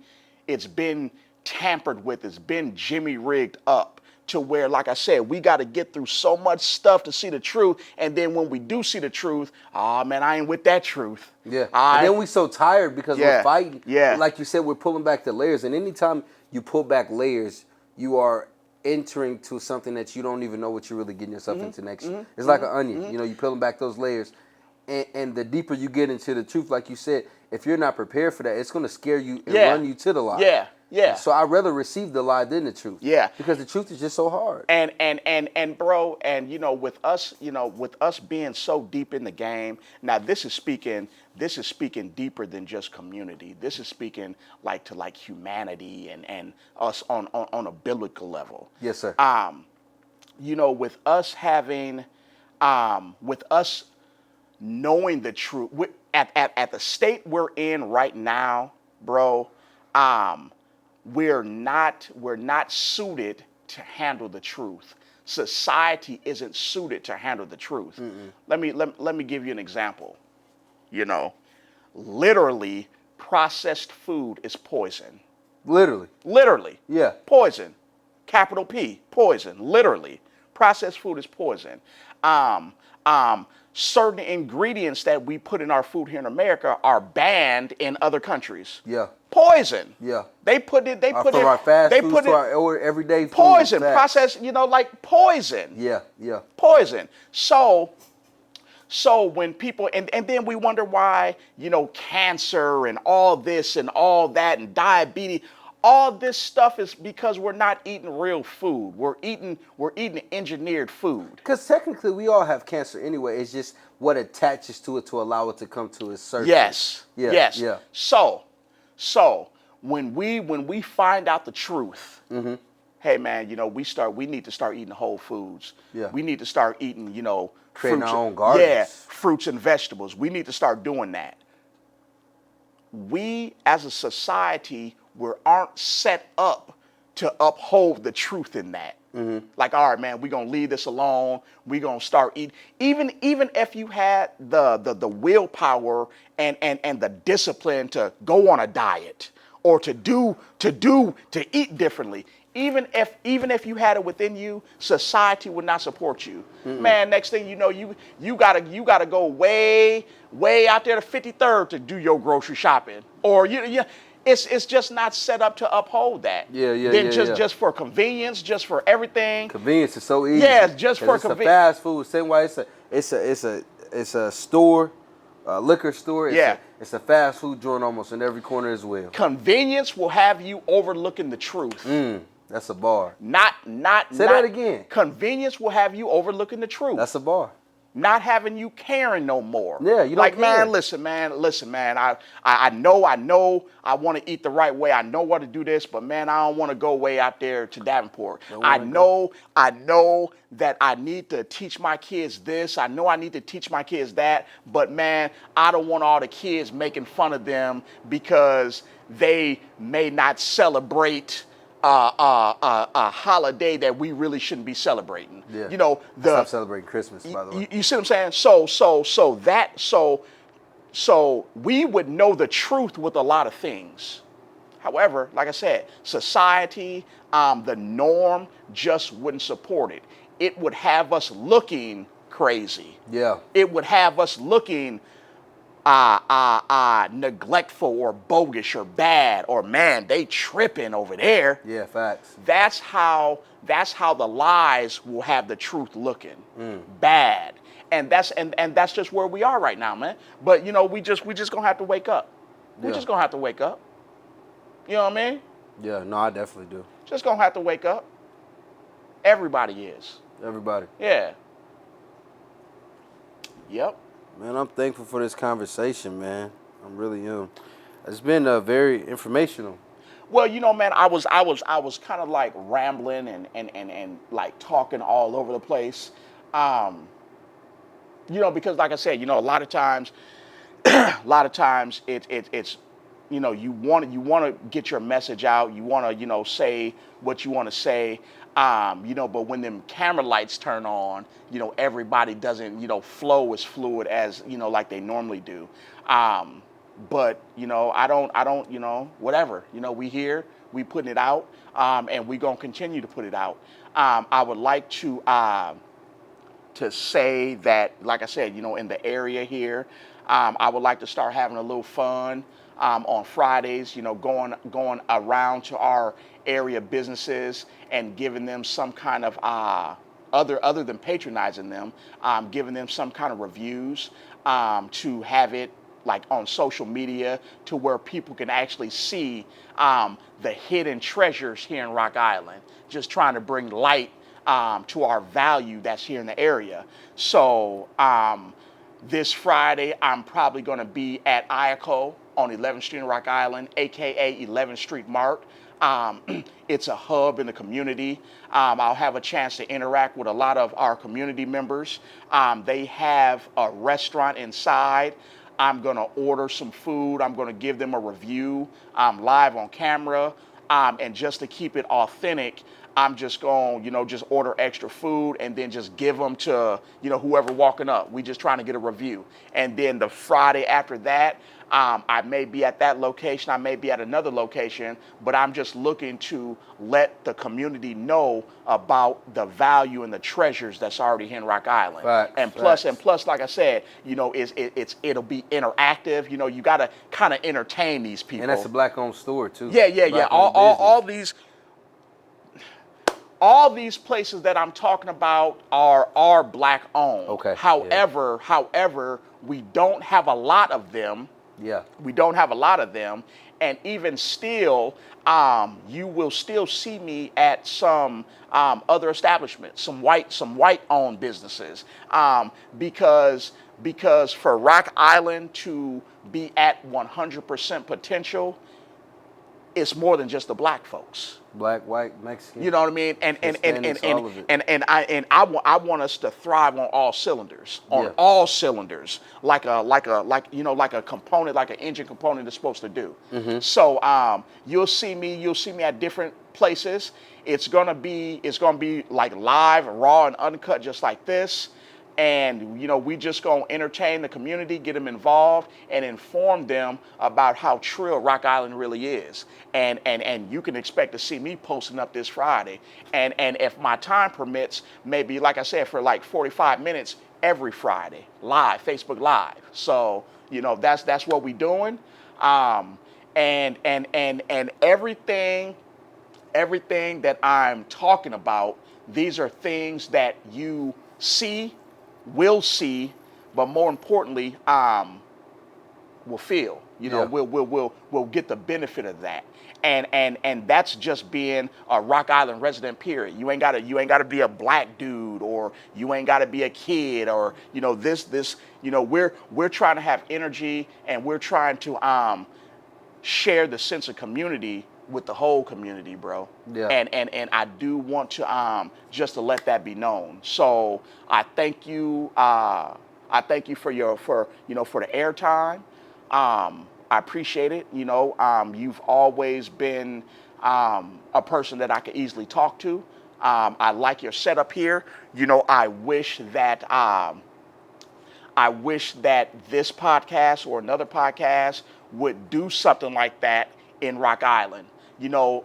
tampered with. It's been Jimmy rigged up to where, like I said, we got to get through so much stuff to see the truth. And then when we do see the truth, oh man, I ain't with that truth. Yeah. I, And then we so tired because Yeah. we're fighting. Yeah. Like you said, we're pulling back the layers. And anytime you pull back layers, you are entering to something that you don't even know what you're really getting yourself into next. It's like an onion. You know, you're peeling back those layers. And the deeper you get into the truth, like you said, if you're not prepared for that, it's going to scare you and Yeah. run you to the lie. Yeah. Yeah. So I'd rather receive the lie than the truth. Yeah. Because the truth is just so hard. And bro, and you know, with us being so deep in the game, now this is speaking deeper than just community. This is speaking like to like humanity and us on a biblical level. Yes, sir. You know, with us having with us knowing the truth at the state we're in right now, bro, we're not suited to handle the truth. Society isn't suited to handle the truth. Let me give you an example. You know, literally processed food is poison. Literally. Literally. Yeah. Poison. Capital P. Poison. Literally. Processed food is poison. Certain ingredients that we put in our food here in America are banned in other countries. Yeah. Poison. Yeah. They put it. They put From it. our fast they foods put to it. our everyday food. Poison. Facts. Processed. You know, like poison. Yeah. Yeah. Poison. So when people and then we wonder why, you know, cancer and all this and all that and diabetes, all this stuff is because we're not eating real food. We're eating engineered food. Because technically we all have cancer anyway. It's just what attaches to it to allow it to come to its surface. Yes. Yeah. Yes. Yeah. So when we find out the truth, hey man, you know, we need to start eating whole foods. Yeah. We need to start eating, you know, Creating fruits, our own gardens. Yeah, fruits and vegetables. We need to start doing that. We as a society aren't set up to uphold the truth in that. Like, all right, man, we're gonna leave this alone. We're gonna start eating. Even if you had the willpower and the discipline to go on a diet or to eat differently. Even if you had it within you, society would not support you. Man, next thing you know, you gotta go way out there to 53rd to do your grocery shopping, or it's just not set up to uphold that. Then just for convenience, just for everything. Convenience is so easy. Yeah, just for it's a convenience. fast food. Same way it's a store, a liquor store. It's a fast food joint almost in every corner as well. Convenience will have you overlooking the truth. That's a bar. Say that again. Convenience will have you overlooking the truth. That's a bar. Not having you caring no more. Yeah, you don't like, care. man, listen, man. I know I want to eat the right way. I know what to do this, but man, I don't want to go way out there to Davenport. I know that I need to teach my kids this. I know I need to teach my kids that, but man, I don't want all the kids making fun of them because they may not celebrate a holiday that we really shouldn't be celebrating. Yeah. You know, Stop celebrating Christmas, by the way. you see what I'm saying? So we would know the truth with a lot of things. However, like I said, society, the norm just wouldn't support it. It would have us looking crazy. Yeah. It would have us looking neglectful or bogus or bad or man, they tripping over there. Yeah, facts. That's how the lies will have the truth looking bad. And that's just where we are right now, man. But you know, we just gonna have to wake up. We're just gonna have to wake up. You know what I mean? Yeah, no, I definitely do. Just gonna have to wake up. Everybody is. Everybody. Yeah. Yep. Man, I'm thankful for this conversation, man. I'm really am. It's been very informational. Well, man, I was kind of like rambling and like talking all over the place. Um, because like I said, a lot of times, it's you want to get your message out. You want to say what you want to say. But when them camera lights turn on, everybody doesn't flow as fluid as like they normally do. But I don't whatever. We here, we putting it out, and we gonna continue to put it out. I would like to say that, like I said, in the area here, I would like to start having a little fun on Fridays. Going around to our area businesses and giving them some kind of other than patronizing them, giving them some kind of reviews, to have it like on social media to where people can actually see the hidden treasures here in Rock Island. Just trying to bring light to our value that's here in the area. So this Friday, I'm probably going to be at Iaco on 11th Street in Rock Island, aka 11th Street Mart. It's a hub in the community. I'll have a chance to interact with a lot of our community members. They have a restaurant inside. I'm going to order some food. I'm going to give them a review live on camera. And just to keep it authentic, I'm just going to, just order extra food and then just give them to, whoever walking up. We just trying to get a review. And then the Friday after that, I may be at that location. I may be at another location, but I'm just looking to let the community know about the value and the treasures that's already here in Rock Island. Facts, and facts. plus, like I said, it'll be interactive. You got to kind of entertain these people. And that's a black-owned store too. Yeah. Black-owned All these places that I'm talking about are black owned. Okay, However, we don't have a lot of them. Yeah. We don't have a lot of them, and even still, you will still see me at some other establishments, some white owned businesses, because for Rock Island to be at 100% potential, it's more than just the black folks. Black, white, Mexican. You know what I mean? And Hispanics, all of it. I want us to thrive on all cylinders, all cylinders, like a component, like an engine component is supposed to do. So you'll see me at different places. It's gonna be like live, raw, and uncut, just like this. And we just gonna entertain the community, get them involved, and inform them about how trill Rock Island really is. And you can expect to see me posting up this Friday. And if my time permits, maybe, like I said, for like 45 minutes every Friday, live, Facebook Live. So that's what we doing. And everything that I'm talking about, these are things that you will see, but more importantly, will feel. We'll get the benefit of that, and that's just being a Rock Island resident. Period. You ain't gotta be a black dude, or you ain't gotta be a kid, or this. We're trying to have energy, and we're trying to share the sense of community with the whole community, bro. Yeah. And I do want to just to let that be known. So I thank you. I thank you for the airtime. I appreciate it. You've always been a person that I could easily talk to. I like your setup here. I wish that this podcast or another podcast would do something like that in Rock Island.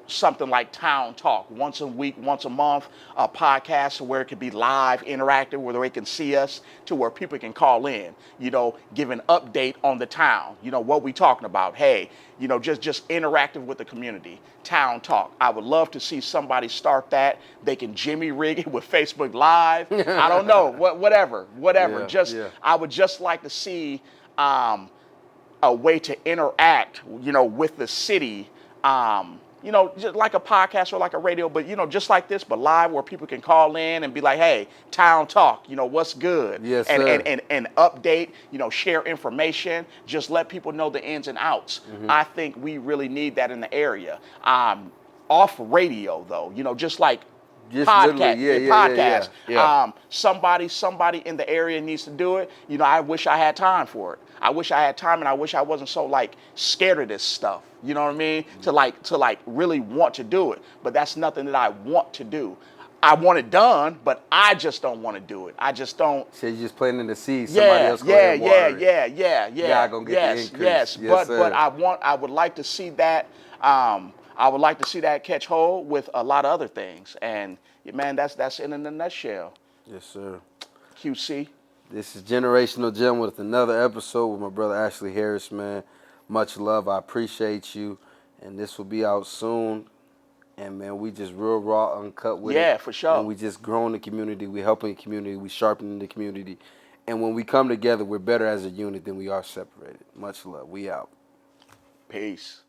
Something like Town Talk, once a week, once a month, a podcast where it could be live, interactive, where they can see us, to where people can call in, give an update on the town, what we talking about. Hey, just interactive with the community. Town Talk. I would love to see somebody start that. They can Jimmy rig it with Facebook Live. I don't know, whatever. Yeah. I would just like to see a way to interact, with the city, you know, just like a podcast or like a radio, but, you know, just like this, but live where people can call in and be like, hey, town talk, you know, what's good? Yes, and, sir. and update, you know, share information, just let people know the ins and outs. I think we really need that in the area. Off radio, though, you know, just like Just podcast, literally, podcast. yeah. Somebody in the area needs to do it. You know, I wish I had time for it. I wish I had time, and I wish I wasn't so like scared of this stuff. You know what I mean? To like really want to do it. But that's nothing that I want to do. I want it done, but I just don't want to do it. I just don't. So you're just planting the seed. Somebody else go ahead and water it. Yeah. God gonna get the increase. Yes. Yes, But sir. I would like to see that. I would like to see that catch hold with a lot of other things. And man, that's in a nutshell. Yes, sir. QC. This is Generational Gem with another episode with my brother Ashley Harris, man. Much love. I appreciate you. And this will be out soon. And, man, we just real raw, uncut with it. Yeah, for sure. And we just growing the community. We helping the community. We sharpening the community. And when we come together, we're better as a unit than we are separated. Much love. We out. Peace.